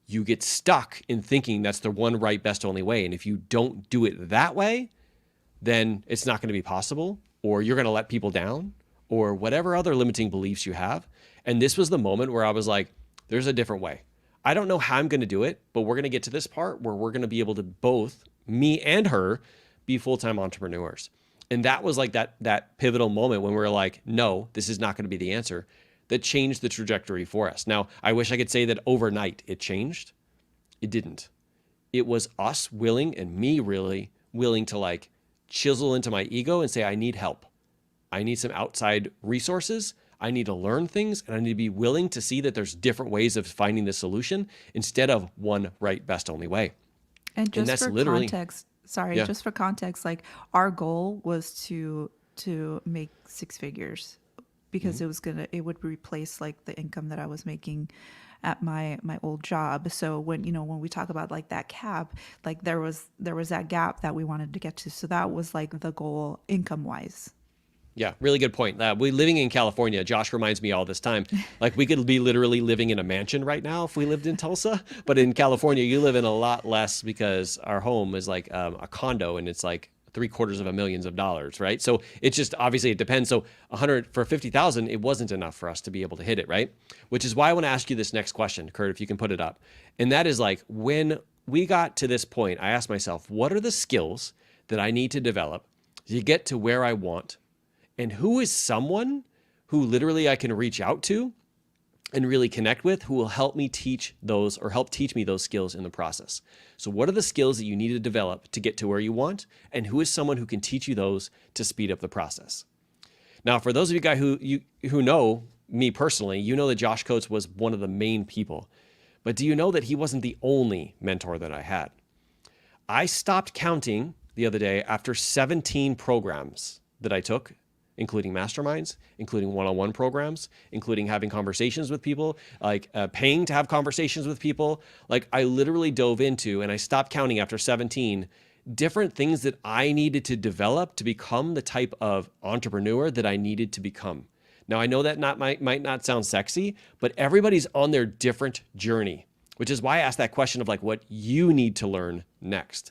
you get stuck in thinking that's the one right, best, only way. And if you don't do it that way, then it's not going to be possible, or you're going to let people down, or whatever other limiting beliefs you have. And this was the moment where I was like, there's a different way. I don't know how I'm going to do it, but we're going to get to this part where we're going to be able to both, me and her, be full-time entrepreneurs. And that was like that pivotal moment when we were like, no, this is not going to be the answer, that changed the trajectory for us. Now, I wish I could say that overnight it changed. It didn't. It was us willing, and me really willing, to like chisel into my ego and say, I need help. I need some outside resources. I need to learn things, and I need to be willing to see that there's different ways of finding the solution instead of one right, best, only way. And just that's for literally context, Yeah. just for context, like our goal was to make six figures, because it would replace like the income that I was making at my old job. So when we talk about like that cap, like there was that gap that we wanted to get to. So that was like the goal income wise. Yeah, really good point. We living in California, Josh reminds me all this time, like we could be literally living in a mansion right now if we lived in Tulsa, but in California, you live in a lot less because our home is like a condo, and it's like $750,000, right? So it's just, obviously it depends. So 100 for 50,000, it wasn't enough for us to be able to hit it, right? Which is why I want to ask you this next question, Kurt, if you can put it up. And that is like, when we got to this point, I asked myself, what are the skills that I need to develop to get to where I want? And who is someone who literally I can reach out to and really connect with, who will help me teach those, or help teach me those skills in the process? So what are the skills that you need to develop to get to where you want? And who is someone who can teach you those to speed up the process? Now, for those of you guys who know me personally, you know that Josh Coates was one of the main people. But do you know that he wasn't the only mentor that I had? I stopped counting the other day after 17 programs that I took, including masterminds, including one-on-one programs, including having conversations with people, like paying to have conversations with people. Like I literally dove into, and I stopped counting after 17, different things that I needed to develop to become the type of entrepreneur that I needed to become. Now, I know that might not sound sexy, but everybody's on their different journey, which is why I asked that question of like what you need to learn next.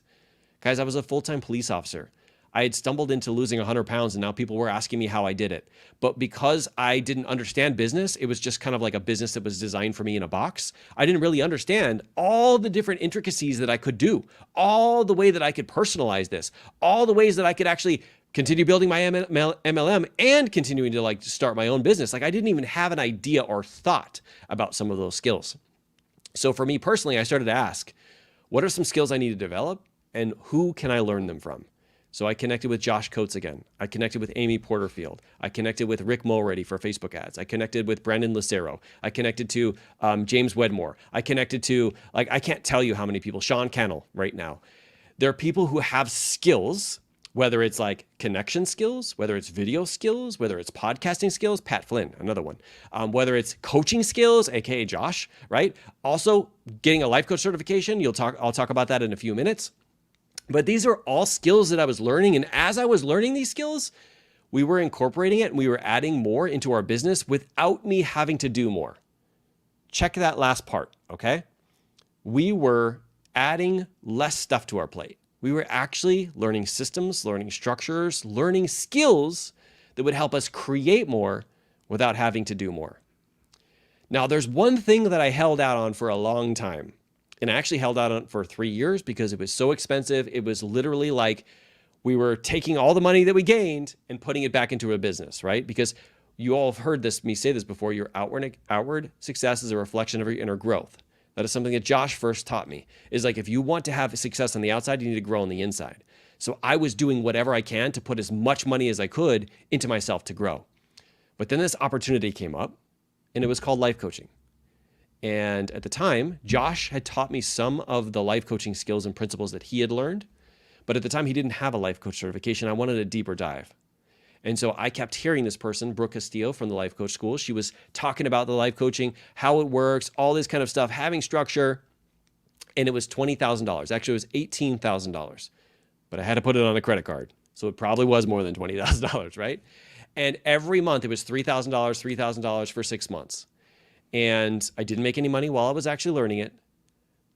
Guys, I was a full-time police officer. I had stumbled into losing 100 pounds, and now people were asking me how I did it. But because I didn't understand business, it was just kind of like a business that was designed for me in a box. I didn't really understand all the different intricacies that I could do, all the way that I could personalize this, all the ways that I could actually continue building my MLM and continuing to like start my own business. Like I didn't even have an idea or thought about some of those skills. So for me personally, I started to ask, what are some skills I need to develop, and who can I learn them from? So I connected with Josh Coates again. I connected with Amy Porterfield. I connected with Rick Mulready for Facebook ads. I connected with Brandon Listeria. I connected to James Wedmore. I connected to, like, I can't tell you how many people, Sean Cannell right now. There are people who have skills, whether it's like connection skills, whether it's video skills, whether it's podcasting skills, Pat Flynn, another one, whether it's coaching skills, AKA Josh, right? Also getting a life coach certification. I'll talk about that in a few minutes. But these are all skills that I was learning. And as I was learning these skills, we were incorporating it and we were adding more into our business without me having to do more. Check that last part, okay? We were adding less stuff to our plate. We were actually learning systems, learning structures, learning skills that would help us create more without having to do more. Now, there's one thing that I held out on for a long time, and I actually held out on it for 3 years because it was so expensive. It was literally like we were taking all the money that we gained and putting it back into a business, right? Because you all have heard me say this before, your outward success is a reflection of your inner growth. That is something that Josh first taught me, is like if you want to have success on the outside, you need to grow on the inside. So I was doing whatever I can to put as much money as I could into myself to grow. But then this opportunity came up, and it was called life coaching. And at the time, Josh had taught me some of the life coaching skills and principles that he had learned. But at the time, he didn't have a life coach certification. I wanted a deeper dive. And so I kept hearing this person, Brooke Castillo from the Life Coach School. She was talking about the life coaching, how it works, all this kind of stuff, having structure. And it was $20,000. Actually, it was $18,000. But I had to put it on a credit card. So it probably was more than $20,000, right? And every month it was $3,000, $3,000 for 6 months. And I didn't make any money while I was actually learning it.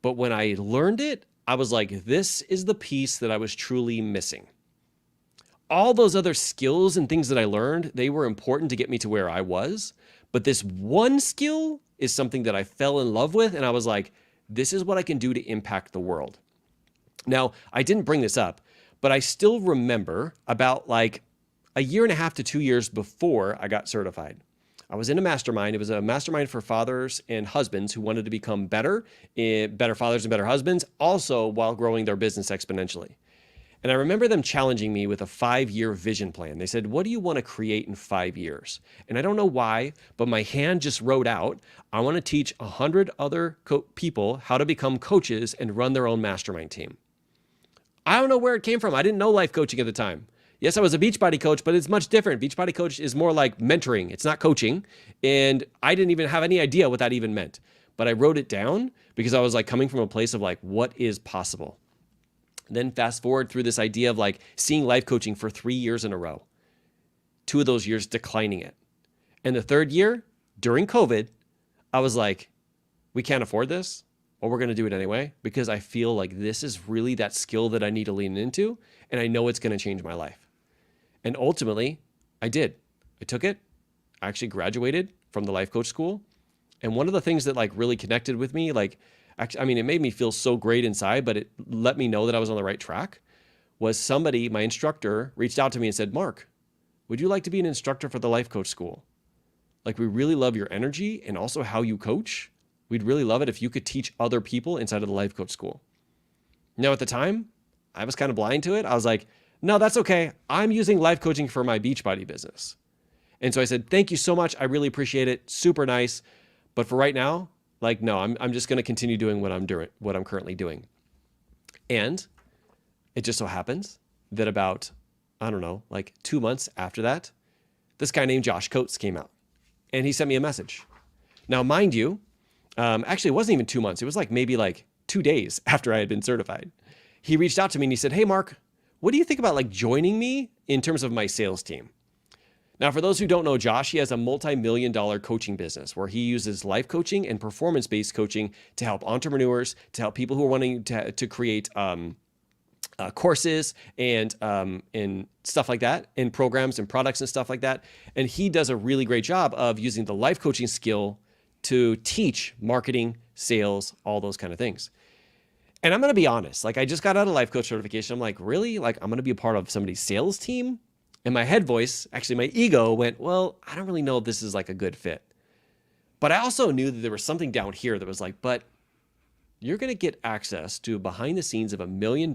But when I learned it, I was like, this is the piece that I was truly missing. All those other skills and things that I learned, they were important to get me to where I was. But this one skill is something that I fell in love with. And I was like, this is what I can do to impact the world. Now, I didn't bring this up, but I still remember about like a year and a half to 2 years before I got certified. I was in a mastermind. It was a mastermind for fathers and husbands who wanted to become better fathers and better husbands, also while growing their business exponentially. And I remember them challenging me with a 5-year vision plan. They said, what do you want to create in 5 years? And I don't know why, but my hand just wrote out, I want to teach 100 other people how to become coaches and run their own mastermind team. I don't know where it came from. I didn't know life coaching at the time. Yes, I was a Beachbody coach, but it's much different. Beachbody coach is more like mentoring. It's not coaching. And I didn't even have any idea what that even meant. But I wrote it down because I was like coming from a place of like, what is possible? Then fast forward through this idea of like seeing life coaching for 3 years in a row. 2 of those years declining it. And the 3rd year, during COVID, I was like, we can't afford this, or we're going to do it anyway, because I feel like this is really that skill that I need to lean into, and I know it's going to change my life. And ultimately, I did. I took it. I actually graduated from the life coach school. And one of the things that like really connected with me, like, actually, I mean, it made me feel so great inside, but it let me know that I was on the right track, was somebody, my instructor, reached out to me and said, Mark, would you like to be an instructor for the life coach school? Like, we really love your energy and also how you coach. We'd really love it if you could teach other people inside of the life coach school. Now, at the time, I was kind of blind to it. I was like, no, that's okay. I'm using life coaching for my Beachbody business. And so I said, thank you so much. I really appreciate it. Super nice. But for right now, like, no, I'm just going to continue doing what I'm currently doing. And it just so happens that about, I don't know, like 2 months after that, this guy named Josh Coates came out and he sent me a message. Now, mind you, actually, it wasn't even 2 months. It was like maybe like 2 days after I had been certified. He reached out to me and he said, hey, Mark, what do you think about like joining me in terms of my sales team? Now, for those who don't know Josh, he has a multi-million-dollar coaching business where he uses life coaching and performance-based coaching to help entrepreneurs, to help people who are wanting to create courses and stuff like that, and programs and products and stuff like that. And he does a really great job of using the life coaching skill to teach marketing, sales, all those kind of things. And I'm going to be honest, like I just got out of life coach certification. I'm like, really? Like I'm going to be a part of somebody's sales team? And my head voice, actually my ego went, well, I don't really know if this is like a good fit. But I also knew that there was something down here that was like, but you're going to get access to behind the scenes of $1 million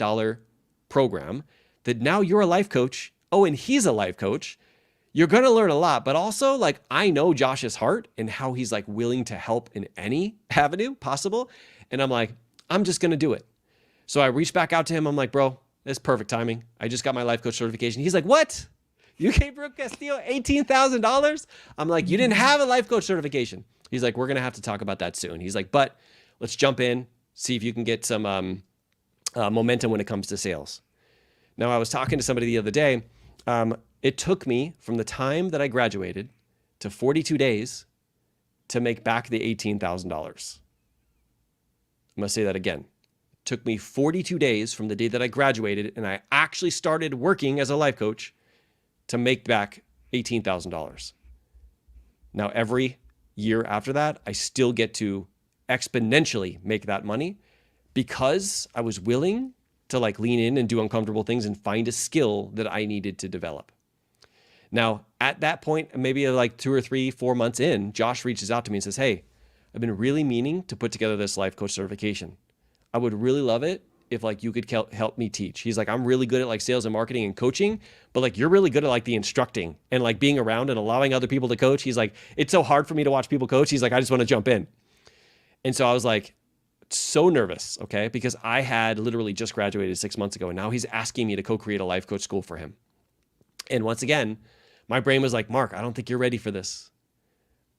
program that now you're a life coach. Oh, and he's a life coach. You're going to learn a lot, but also like, I know Josh's heart and how he's like willing to help in any avenue possible. And I'm like, I'm just going to do it. So I reached back out to him. I'm like, bro, that's perfect timing. I just got my life coach certification. He's like, what? You gave Brooke Castillo $18,000? I'm like, you didn't have a life coach certification. He's like, we're going to have to talk about that soon. He's like, but let's jump in, see if you can get some momentum when it comes to sales. Now, I was talking to somebody the other day. It took me from the time that I graduated to 42 days to make back the $18,000. I'm going to say that again. It took me 42 days from the day that I graduated and I actually started working as a life coach to make back $18,000. Now, every year after that, I still get to exponentially make that money because I was willing to like lean in and do uncomfortable things and find a skill that I needed to develop. Now, at that point, maybe like 2 or 3, 4 months in, Josh reaches out to me and says, hey, I've been really meaning to put together this life coach certification. I would really love it if like you could help me teach. He's like, I'm really good at like sales and marketing and coaching, but like you're really good at like the instructing and like being around and allowing other people to coach. He's like, it's so hard for me to watch people coach. He's like, I just want to jump in. And so I was like, so nervous, okay? Because I had literally just graduated 6 months ago and now he's asking me to co-create a life coach school for him. And once again, my brain was like, Mark, I don't think you're ready for this.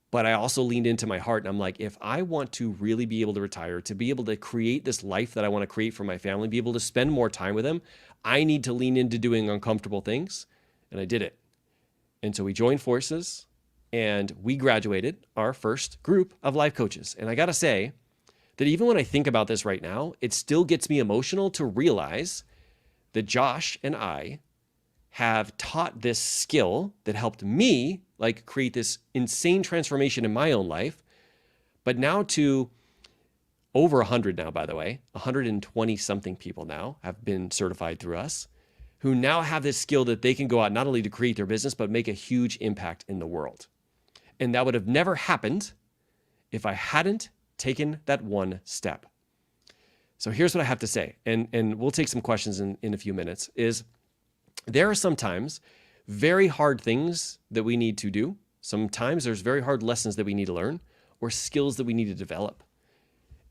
But I also leaned into my heart and I'm like, if I want to really be able to retire, to be able to create this life that I want to create for my family, be able to spend more time with them, I need to lean into doing uncomfortable things. And I did it. And so we joined forces and we graduated our first group of life coaches. And I got to say that even when I think about this right now, it still gets me emotional to realize that Josh and I have taught this skill that helped me like create this insane transformation in my own life. But now to over 100 now, by the way, 120 something people now have been certified through us who now have this skill that they can go out not only to create their business, but make a huge impact in the world. And that would have never happened if I hadn't taken that one step. So here's what I have to say, and we'll take some questions in a few minutes, is there are sometimes very hard things that we need to do. Sometimes there's very hard lessons that we need to learn or skills that we need to develop.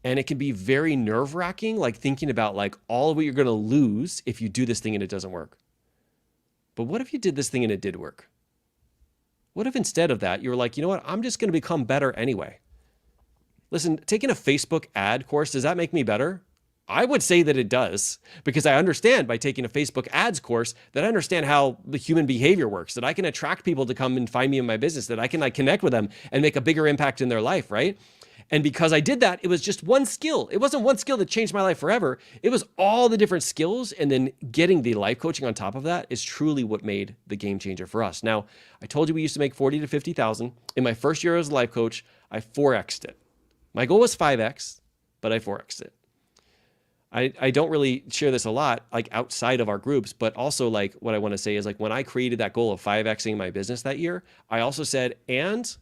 And it can be very nerve-wracking, like thinking about like all of what you're going to lose if you do this thing and it doesn't work. But what if you did this thing and it did work? What if instead of that, you're like, you know what, I'm just going to become better anyway. Listen, taking a Facebook ad course, does that make me better? I would say that it does, because I understand by taking a Facebook ads course that I understand how the human behavior works, that I can attract people to come and find me in my business, that I can like connect with them and make a bigger impact in their life, right? And because I did that, it was just one skill. It wasn't one skill that changed my life forever. It was all the different skills, and then getting the life coaching on top of that is truly what made the game changer for us. Now, I told you we used to make 40 to 50,000. In my first year as a life coach, I 4X'd it. My goal was 5X, but I 4X'd it. I don't really share this a lot, like outside of our groups, but also like what I want to say is like when I created that goal of 5Xing my business that year, I also said, and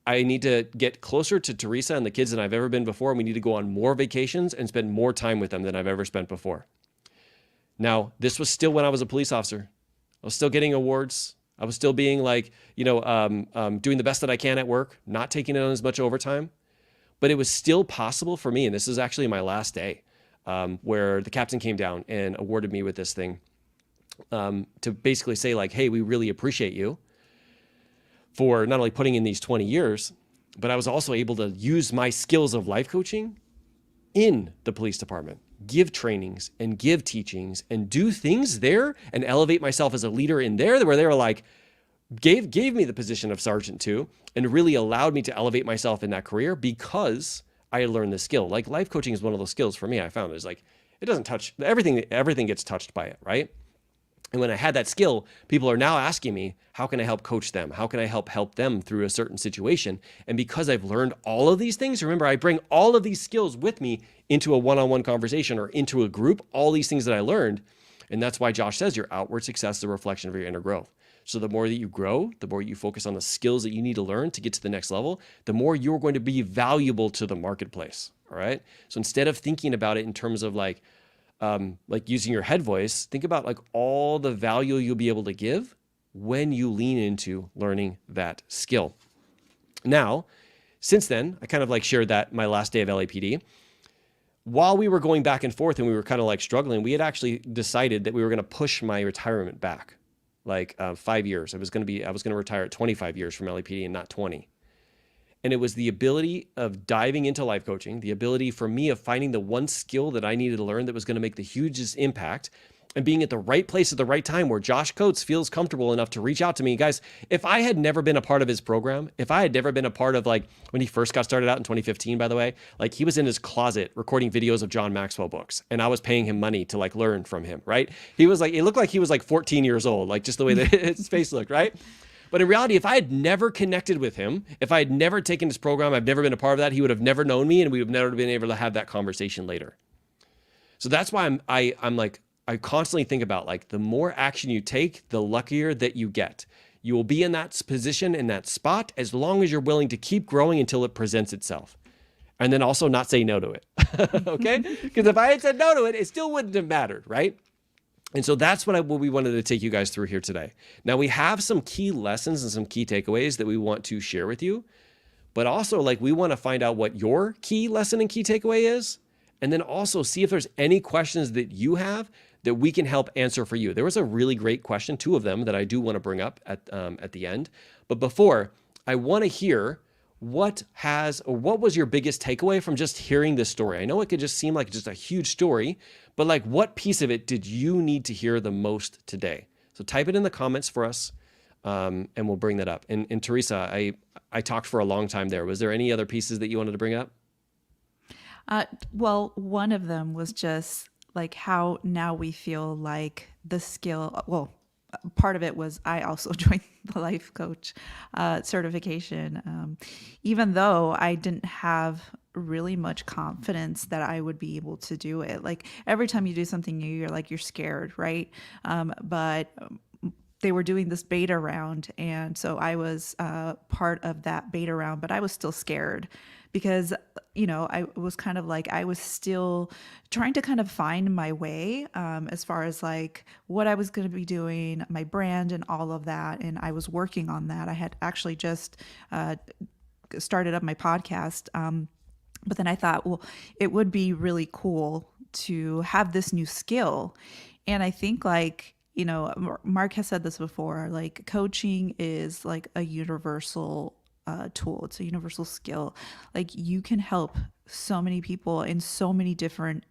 I need to get closer to Teresa and the kids than I've ever been before. And we need to go on more vacations and spend more time with them than I've ever spent before. Now, this was still when I was a police officer. I was still getting awards. I was still being like, doing the best that I can at work, not taking on as much overtime. But it was still possible for me, and this is actually my last day, where the captain came down and awarded me with this thing to basically say like, hey, we really appreciate you for not only putting in these 20 years, but I was also able to use my skills of life coaching in the police department, give trainings and give teachings and do things there and elevate myself as a leader in there, where they were like, gave me the position of sergeant too, and really allowed me to elevate myself in that career because I learned this skill. Like life coaching is one of those skills for me. I found is like, it doesn't touch everything. Everything gets touched by it. Right. And when I had that skill, people are now asking me, how can I help coach them? How can I help them through a certain situation? And because I've learned all of these things, remember, I bring all of these skills with me into a one-on-one conversation or into a group, all these things that I learned. And that's why Josh says your outward success is a reflection of your inner growth. So the more that you grow, the more you focus on the skills that you need to learn to get to the next level, the more you're going to be valuable to the marketplace. All right. So instead of thinking about it in terms of like using your head voice, think about like all the value you'll be able to give when you lean into learning that skill. Now, since then, I kind of like shared that my last day of LAPD. While we were going back and forth and we were kind of like struggling, we had actually decided that we were going to push my retirement back like 5 years. I was going to retire at 25 years from LAPD and not 20. And it was the ability of diving into life coaching, the ability for me of finding the one skill that I needed to learn that was going to make the hugest impact. and being at the right place at the right time where Josh Coates feels comfortable enough to reach out to me. Guys, if I had never been a part of his program, if I had never been a part of like when he first got started out in 2015, by the way, like he was in his closet recording videos of John Maxwell books and I was paying him money to like learn from him, right? He was like, it looked like he was like 14 years old, like just the way that his face looked, right? But in reality, if I had never connected with him, if I had never taken his program, I've never been a part of that, he would have never known me and we would have never been able to have that conversation later. So that's why I'm like, I constantly think about like the more action you take, the luckier that you get. You will be in that position, in that spot, as long as you're willing to keep growing until it presents itself. And then also not say no to it. Okay? Because if I had said no to it, it still wouldn't have mattered, right? And so that's what we wanted to take you guys through here today. Now we have some key lessons and some key takeaways that we want to share with you. But also like we want to find out what your key lesson and key takeaway is. And then also see if there's any questions that you have that we can help answer for you. There was a really great question, 2 of them that I do want to bring up at the end. But before, I want to hear what was your biggest takeaway from just hearing this story? I know it could just seem like just a huge story, but like what piece of it did you need to hear the most today? So type it in the comments for us, and we'll bring that up. And Teresa, I talked for a long time there. Was there any other pieces that you wanted to bring up? Well, one of them was just like how now we feel like the skill, well, part of it was I also joined the life coach certification, even though I didn't have really much confidence that I would be able to do it. Like every time you do something new, you're scared, right? But they were doing this beta round. And so I was part of that beta round, but I was still scared because, I was kind of like, I was still trying to kind of find my way as far as like what I was going to be doing, my brand and all of that. And I was working on that. I had actually just started up my podcast. But then I thought, well, it would be really cool to have this new skill. And I think like, Mark has said this before, like coaching is like a universal tool. It's a universal skill. Like you can help so many people in so many different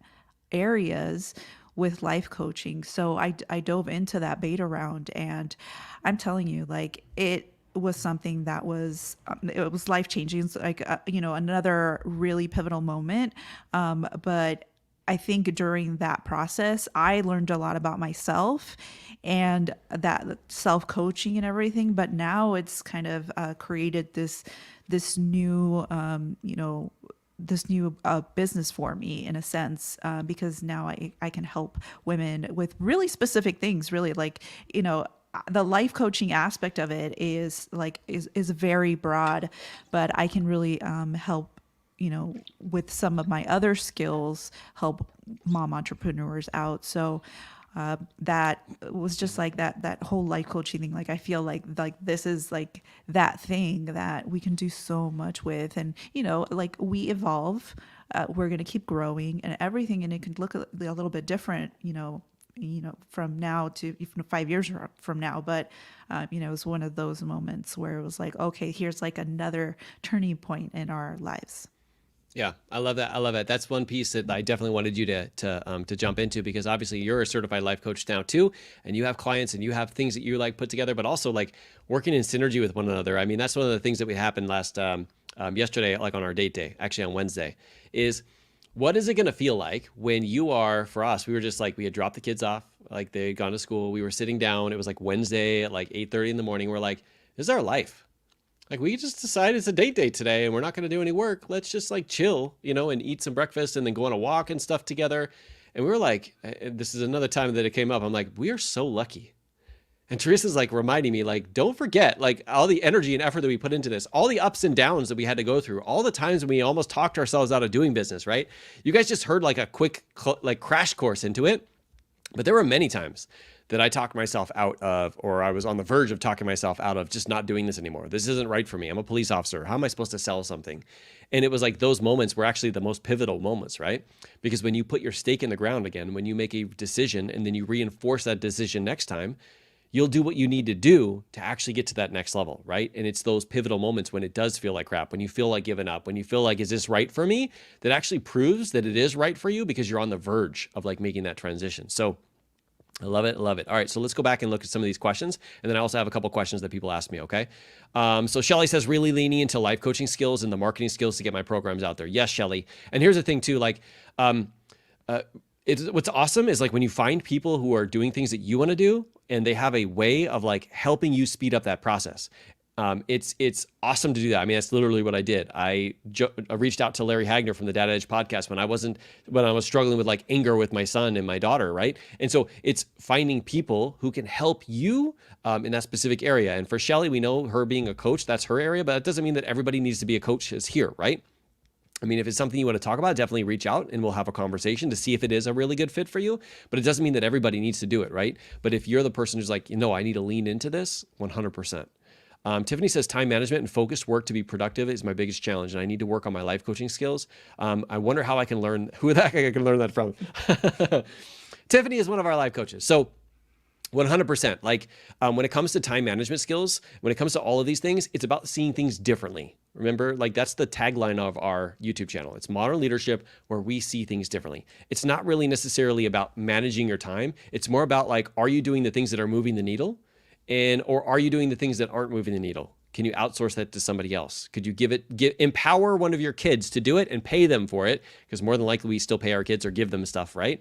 areas with life coaching. So I dove into that beta round and I'm telling you, like it was something that was, it was life-changing. It's like, another really pivotal moment. But I think during that process, I learned a lot about myself and that self-coaching and everything. But now it's kind of created this new, this new business for me in a sense, because now I can help women with really specific things, really like, the life coaching aspect of it is very broad, but I can really help with some of my other skills, help mom entrepreneurs out. So that was just like that whole life coaching thing. Like, I feel like this is like that thing that we can do so much with. And, like we evolve, we're going to keep growing and everything. And it can look a little bit different, from now to even 5 years from now. But, it was one of those moments where it was like, okay, here's like another turning point in our lives. Yeah, I love that. I love it. That's one piece that I definitely wanted you to jump into, because obviously you're a certified life coach now too, and you have clients and you have things that you like put together, but also like working in synergy with one another. I mean, that's one of the things that we happened yesterday, like on our date day, actually on Wednesday, is what is it going to feel like when you are, for us, we were just like, we had dropped the kids off, like they had gone to school. We were sitting down. It was like Wednesday at like 8:30 in the morning. We're like, this is our life. Like we just decided it's a date day today and we're not going to do any work. Let's just like chill, and eat some breakfast and then go on a walk and stuff together. And we were like, this is another time that it came up. I'm like, we are so lucky. And Teresa's like reminding me, like, don't forget like all the energy and effort that we put into this, all the ups and downs that we had to go through, all the times when we almost talked ourselves out of doing business, right? You guys just heard like a quick like crash course into it. But there were many times that I talked myself out of, or I was on the verge of talking myself out of just not doing this anymore. This isn't right for me. I'm a police officer. How am I supposed to sell something? And it was like those moments were actually the most pivotal moments, right? Because when you put your stake in the ground again, when you make a decision and then you reinforce that decision next time, you'll do what you need to do to actually get to that next level, right? And it's those pivotal moments when it does feel like crap, when you feel like giving up, when you feel like, is this right for me? That actually proves that it is right for you because you're on the verge of like making that transition. So I love it. Love it. All right. So let's go back and look at some of these questions. And then I also have a couple questions that people ask me. Okay. So Shelly says, really leaning into life coaching skills and the marketing skills to get my programs out there. Yes, Shelly. And here's the thing too, like, what's awesome is like when you find people who are doing things that you want to do and they have a way of like helping you speed up that process. It's awesome to do that. I mean, that's literally what I did. I reached out to Larry Hagner from the Data Edge podcast when I was struggling with like anger with my son and my daughter, right? And so it's finding people who can help you in that specific area. And for Shelly, we know her being a coach, that's her area, but that doesn't mean that everybody needs to be a coach is here, right? I mean, if it's something you want to talk about, definitely reach out and we'll have a conversation to see if it is a really good fit for you. But it doesn't mean that everybody needs to do it, right? But if you're the person who's like, I need to lean into this, 100%. Tiffany says, time management and focused work to be productive is my biggest challenge, and I need to work on my life coaching skills. I wonder how I can learn, who the heck I can learn that from. Tiffany is one of our life coaches. So 100%. Like when it comes to time management skills, when it comes to all of these things, it's about seeing things differently. Remember, like that's the tagline of our YouTube channel. It's modern leadership where we see things differently. It's not really necessarily about managing your time. It's more about like, are you doing the things that are moving the needle? Or are you doing the things that aren't moving the needle? Can you outsource that to somebody else? Could you empower one of your kids to do it and pay them for it? Because more than likely we still pay our kids or give them stuff, right?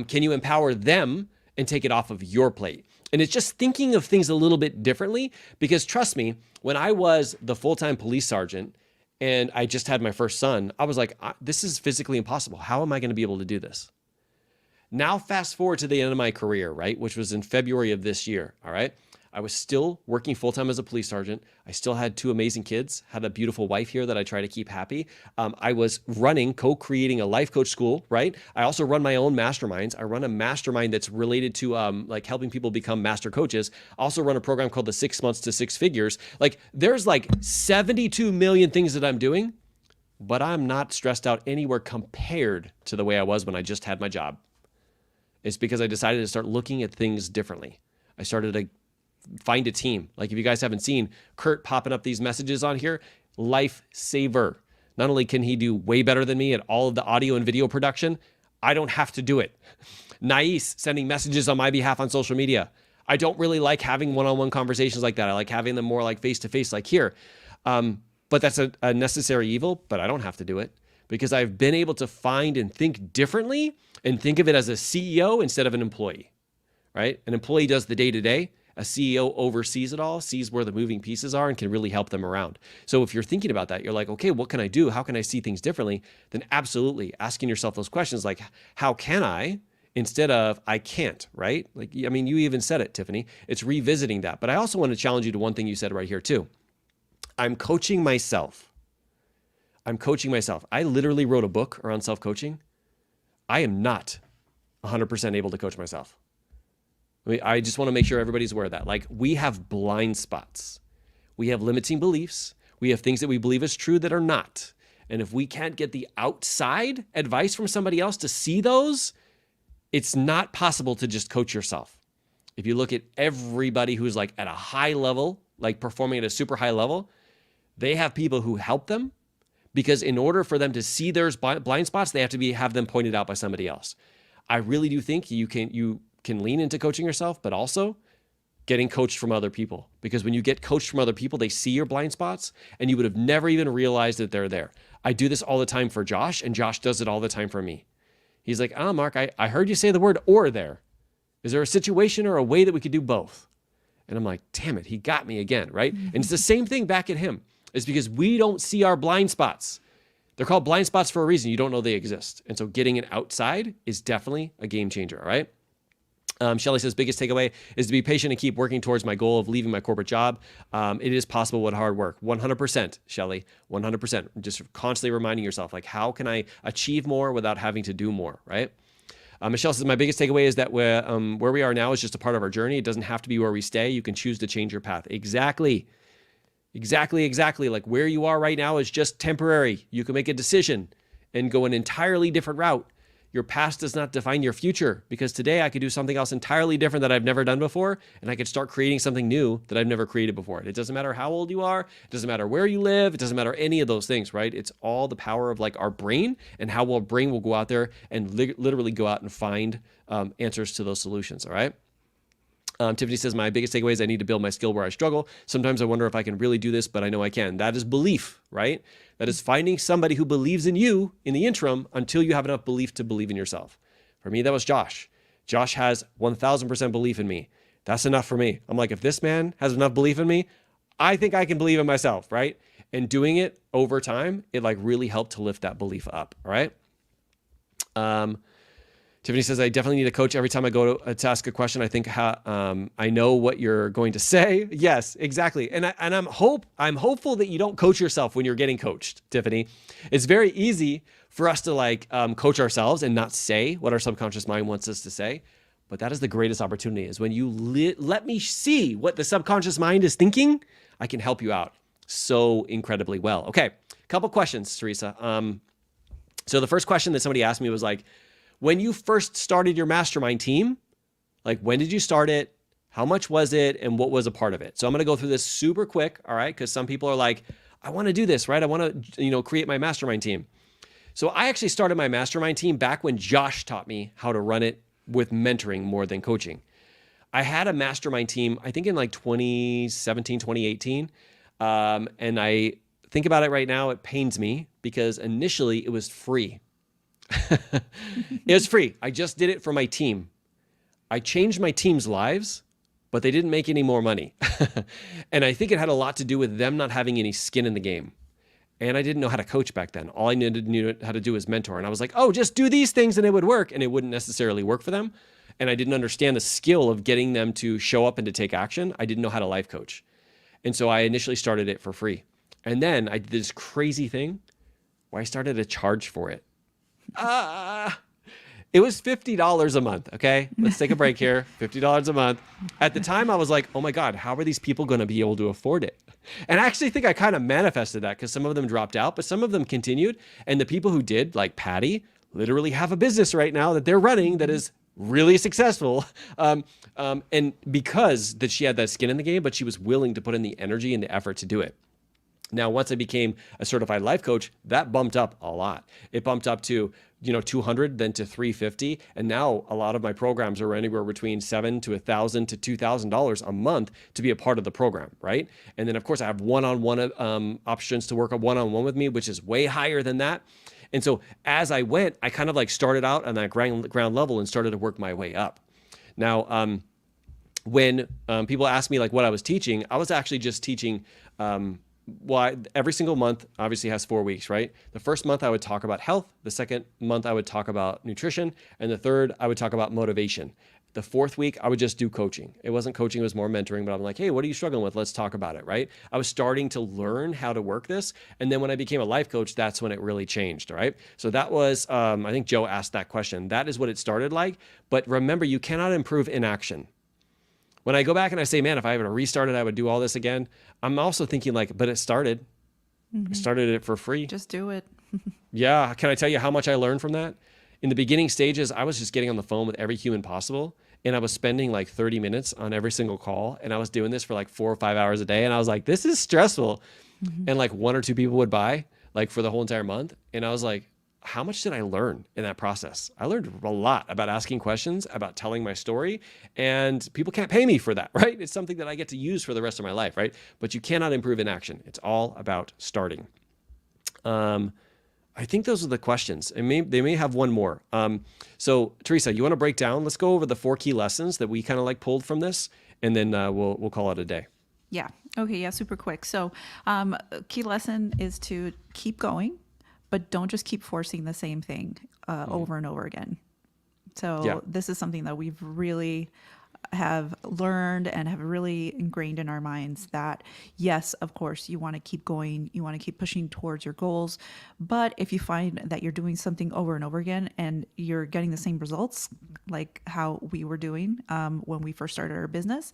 Can you empower them and take it off of your plate? And it's just thinking of things a little bit differently, because trust me, when I was the full-time police sergeant and I just had my first son, I was like, this is physically impossible. How am I going to be able to do this? Now, fast forward to the end of my career, right? Which was in February of this year. All right. I was still working full-time as a police sergeant. I still had 2 amazing kids, had a beautiful wife here that I try to keep happy. I was co-creating a life coach school, right? I also run my own masterminds. I run a mastermind that's related to like helping people become master coaches. I also run a program called the 6 months to 6 figures. Like there's like 72 million things that I'm doing, but I'm not stressed out anywhere compared to the way I was when I just had my job. It's because I decided to start looking at things differently. I started to find a team. Like if you guys haven't seen Kurt popping up these messages on here, lifesaver. Not only can he do way better than me at all of the audio and video production, I don't have to do it. Nais sending messages on my behalf on social media. I don't really like having one-on-one conversations like that. I like having them more like face-to-face like here. But that's a necessary evil, but I don't have to do it because I've been able to find and think differently and think of it as a CEO instead of an employee, right? An employee does the day-to-day. A CEO oversees it all, sees where the moving pieces are, and can really help them around. So if you're thinking about that, you're like, okay, what can I do? How can I see things differently? Then absolutely asking yourself those questions like, how can I, instead of I can't, right? Like, I mean, you even said it, Tiffany. It's revisiting that. But I also want to challenge you to one thing you said right here too. I'm coaching myself. I literally wrote a book around self-coaching. I am not 100% able to coach myself. I just want to make sure everybody's aware of that. Like we have blind spots. We have limiting beliefs. We have things that we believe is true that are not. And if we can't get the outside advice from somebody else to see those, it's not possible to just coach yourself. If you look at everybody who's like at a high level, like performing at a super high level, they have people who help them because in order for them to see their blind spots, they have to have them pointed out by somebody else. I really do think you can lean into coaching yourself, but also getting coached from other people. Because when you get coached from other people, they see your blind spots and you would have never even realized that they're there. I do this all the time for Josh, and Josh does it all the time for me. He's like, Mark, I heard you say the word or there. Is there a situation or a way that we could do both? And I'm like, damn it, he got me again, right? And it's the same thing back at him. It's because we don't see our blind spots. They're called blind spots for a reason. You don't know they exist. And so getting it outside is definitely a game changer, all right? Shelly says, biggest takeaway is to be patient and keep working towards my goal of leaving my corporate job. It is possible with hard work. 100%, Shelly, 100%. Just constantly reminding yourself, like, how can I achieve more without having to do more, right? Michelle says, my biggest takeaway is that where we are now is just a part of our journey. It doesn't have to be where we stay. You can choose to change your path. Exactly. Like where you are right now is just temporary. You can make a decision and go an entirely different route. Your past does not define your future, because today I could do something else entirely different that I've never done before, and I could start creating something new that I've never created before. And it doesn't matter how old you are, it doesn't matter where you live, it doesn't matter any of those things, right? It's all the power of like our brain and how our brain will go out there and literally go out and find answers to those solutions, all right? Tiffany says, my biggest takeaway is I need to build my skill where I struggle. Sometimes I wonder if I can really do this, but I know I can. That is belief, right? That is finding somebody who believes in you in the interim until you have enough belief to believe in yourself. For me, that was Josh. Josh has 1000% belief in me. That's enough for me. I'm like, if this man has enough belief in me, I think I can believe in myself, right? And doing it over time, it like really helped to lift that belief up, all right? Tiffany says, I definitely need a coach every time I go to ask a question. I think I know what you're going to say. Yes, exactly. And I'm hopeful that you don't coach yourself when you're getting coached, Tiffany. It's very easy for us to like coach ourselves and not say what our subconscious mind wants us to say. But that is the greatest opportunity, is when you let me see what the subconscious mind is thinking, I can help you out so incredibly well. Okay, couple questions, Teresa. So the first question that somebody asked me was like, when you first started your mastermind team, like when did you start it? How much was it? And what was a part of it? So I'm going to go through this super quick, all right? Because some people are like, I want to do this, right? I want to, create my mastermind team. So I actually started my mastermind team back when Josh taught me how to run it with mentoring more than coaching. I had a mastermind team, I think in like 2017, 2018. And I think about it right now, it pains me because initially it was free. It was free. I just did it for my team. I changed my team's lives, but they didn't make any more money. And I think it had a lot to do with them not having any skin in the game. And I didn't know how to coach back then. All I knew how to do was mentor. And I was like, oh, just do these things and it would work. And it wouldn't necessarily work for them. And I didn't understand the skill of getting them to show up and to take action. I didn't know how to life coach. And so I initially started it for free. And then I did this crazy thing where I started to charge for it. It was $50 a month. Okay. Let's take a break here. $50 a month. At the time I was like, oh my God, how are these people going to be able to afford it? And I actually think I kind of manifested that because some of them dropped out, but some of them continued. And the people who did, like Patty, literally have a business right now that they're running that is really successful. And because that she had that skin in the game, but she was willing to put in the energy and the effort to do it. Now, once I became a certified life coach, that bumped up a lot. It bumped up to, 200, then to 350. And now a lot of my programs are anywhere between $7,000 to $1,000 to $2,000 a month to be a part of the program, right? And then of course I have one-on-one options to work one-on-one with me, which is way higher than that. And so as I went, I kind of like started out on that ground level and started to work my way up. Now, when people ask me like what I was teaching, I was actually just teaching every single month obviously has 4 weeks, right? The first month I would talk about health. The second month I would talk about nutrition. And the third, I would talk about motivation. The fourth week, I would just do coaching. It wasn't coaching, it was more mentoring, but I'm like, hey, what are you struggling with? Let's talk about it, right? I was starting to learn how to work this. And then when I became a life coach, that's when it really changed, right? So that was, I think Joe asked that question. That is what it started like. But remember, you cannot improve inaction. When I go back and I say, man, if I were to restart it, I would do all this again. I'm also thinking like, but it started. I started it for free. Just do it. Yeah. Can I tell you how much I learned from that? In the beginning stages, I was just getting on the phone with every human possible. And I was spending like 30 minutes on every single call. And I was doing this for like 4 or 5 hours a day. And I was like, this is stressful. And like 1 or 2 people would buy like for the whole entire month. And I was like, how much did I learn in that process? I learned a lot about asking questions, about telling my story, and people can't pay me for that, right? It's something that I get to use for the rest of my life, right? But you cannot improve in action. It's all about starting. I think those are the questions. And they may have one more. So Teresa, you want to break down? Let's go over the 4 key lessons that we kind of like pulled from this, and then we'll call it a day. Yeah. Okay. Yeah. Super quick. So, key lesson is to keep going, but don't just keep forcing the same thing over and over again. So This is something that we've really have learned and have really ingrained in our minds that, yes, of course, you want to keep going, you want to keep pushing towards your goals. But if you find that you're doing something over and over again and you're getting the same results, like how we were doing when we first started our business,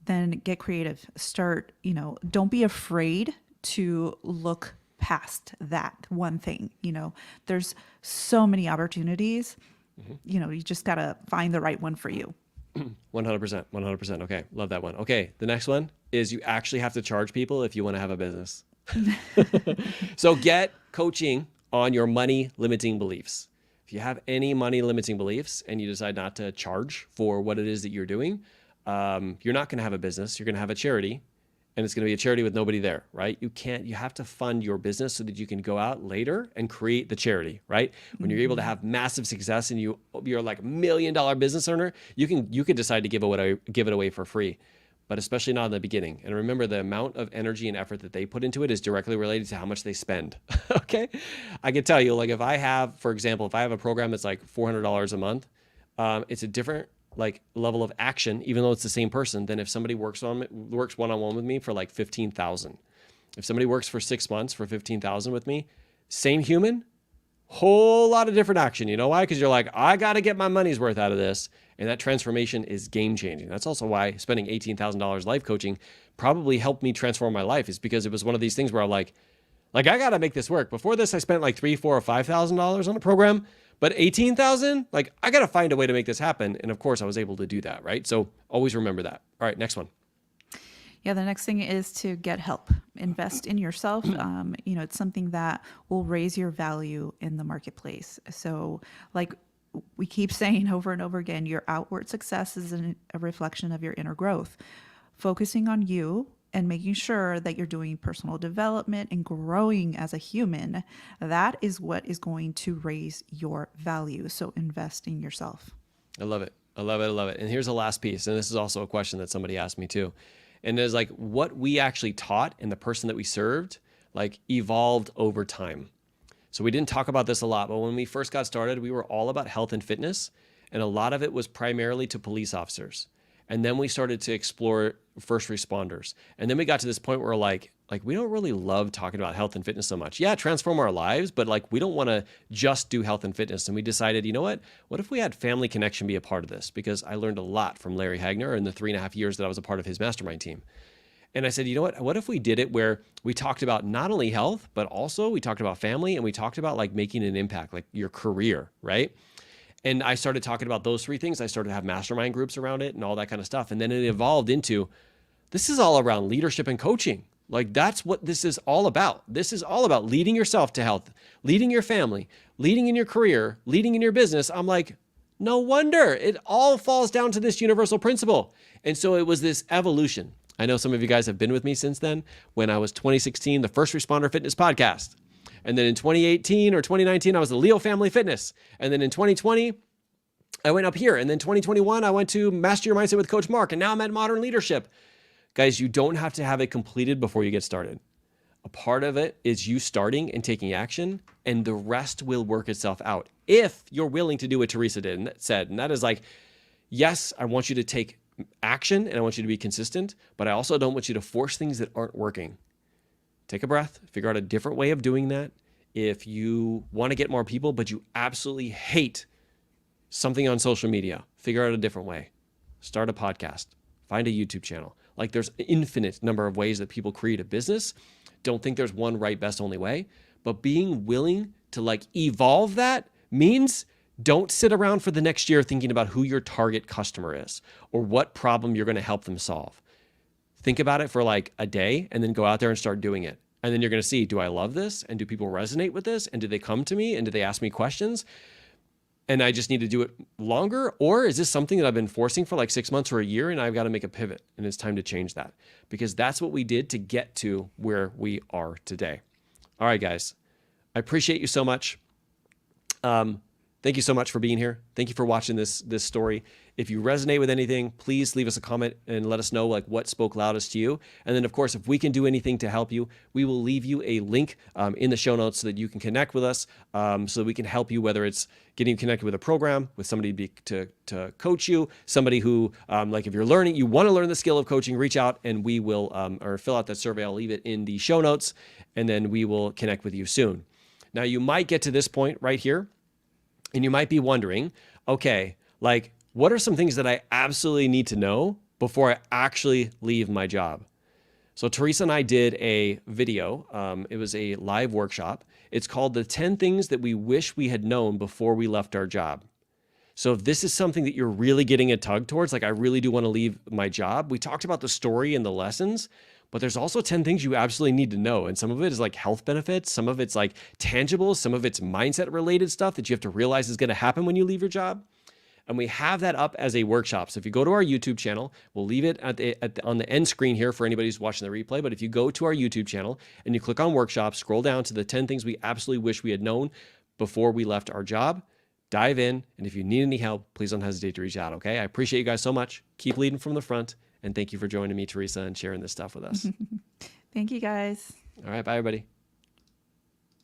then get creative. Start, don't be afraid to look past that one thing. There's so many opportunities. You just got to find the right one for you. 100%. 100%. Okay. Love that one. Okay. The next one is you actually have to charge people if you want to have a business. So get coaching on your money limiting beliefs. If you have any money limiting beliefs and you decide not to charge for what it is that you're doing, you're not going to have a business. You're going to have a charity, and it's going to be a charity with nobody there, right? You have to fund your business so that you can go out later and create the charity, right? When you're able to have massive success and you're like $1 million business owner, you can decide to give it away for free, but especially not in the beginning. And remember, the amount of energy and effort that they put into it is directly related to how much they spend. Okay. I can tell you, like if I have a program that's like $400 a month, it's a different like level of action, even though it's the same person, than if somebody works one-on-one with me for like 15,000. If somebody works for 6 months for 15,000 with me, same human, whole lot of different action. You know why? Because you're like, I got to get my money's worth out of this. And that transformation is game changing. That's also why spending $18,000 life coaching probably helped me transform my life, is because it was one of these things where I'm like I got to make this work. Before this, I spent like $3,000, $4,000, or $5,000 on a program. But 18,000, like I got to find a way to make this happen. And of course I was able to do that, right? So always remember that. All right, next one. Yeah, the next thing is to get help. Invest in yourself. It's something that will raise your value in the marketplace. So like we keep saying over and over again, your outward success is a reflection of your inner growth. Focusing on you and making sure that you're doing personal development and growing as a human, that is what is going to raise your value. So invest in yourself. I love it. I love it. I love it. And here's the last piece. And this is also a question that somebody asked me too. And it's like what we actually taught and the person that we served, like evolved over time. So we didn't talk about this a lot, but when we first got started, we were all about health and fitness. And a lot of it was primarily to police officers. And then we started to explore first responders. And then we got to this point where like we don't really love talking about health and fitness so much. Yeah, transform our lives, but like we don't want to just do health and fitness. And we decided, you know what? What if we had family connection be a part of this? Because I learned a lot from Larry Hagner in the 3.5 years that I was a part of his mastermind team. And I said, you know what if we did it where we talked about not only health, but also we talked about family and we talked about like making an impact, like your career, right? And I started talking about those three things. I started to have mastermind groups around it and all that kind of stuff. And then it evolved into, this is all around leadership and coaching. Like that's what this is all about. This is all about leading yourself to health, leading your family, leading in your career, leading in your business. I'm like, no wonder it all falls down to this universal principle. And so it was this evolution. I know some of you guys have been with me since then. When I was 2016, the First Responder Fitness podcast. And then in 2018 or 2019, I was the Leo Family Fitness. And then in 2020, I went up here. And then 2021, I went to Master Your Mindset with Coach Mark. And now I'm at Modern Leadership. Guys, you don't have to have it completed before you get started. A part of it is you starting and taking action, and the rest will work itself out if you're willing to do what Teresa said. And that is like, yes, I want you to take action and I want you to be consistent, but I also don't want you to force things that aren't working. Take a breath, figure out a different way of doing that. If you want to get more people, but you absolutely hate something on social media, figure out a different way. Start a podcast, find a YouTube channel. Like there's an infinite number of ways that people create a business. Don't think there's one right, best, only way, but being willing to like evolve that means don't sit around for the next year thinking about who your target customer is or what problem you're going to help them solve. Think about it for like a day and then go out there and start doing it. And then you're going to see, do I love this? And do people resonate with this? And do they come to me? And do they ask me questions? And I just need to do it longer? Or is this something that I've been forcing for like 6 months or a year and I've got to make a pivot and it's time to change that? Because that's what we did to get to where we are today. All right, guys, I appreciate you so much. Thank you so much for being here. Thank you for watching this story. If you resonate with anything, please leave us a comment and let us know like what spoke loudest to you. And then of course, if we can do anything to help you, we will leave you a link in the show notes so that you can connect with us, so that we can help you, whether it's getting you connected with a program, with somebody to coach you, somebody who like if you're learning, you want to learn the skill of coaching, reach out and we will, or fill out that survey. I'll leave it in the show notes and then we will connect with you soon. Now you might get to this point right here. And you might be wondering, okay, like what are some things that I absolutely need to know before I actually leave my job? So Teresa and I did a video. It was a live workshop. It's called The 10 Things That We Wish We Had Known Before We Left Our Job. So if this is something that you're really getting a tug towards, like I really do want to leave my job, we talked about the story and the lessons, but there's also 10 things you absolutely need to know. And some of it is like health benefits. Some of it's like tangible. Some of it's mindset related stuff that you have to realize is going to happen when you leave your job. And we have that up as a workshop. So if you go to our YouTube channel, we'll leave it on the end screen here for anybody who's watching the replay. But if you go to our YouTube channel and you click on workshop, scroll down to the 10 things we absolutely wish we had known before we left our job, dive in. And if you need any help, please don't hesitate to reach out. Okay. I appreciate you guys so much. Keep leading from the front. And thank you for joining me, Teresa, and sharing this stuff with us. Thank you, guys. All right. Bye, everybody.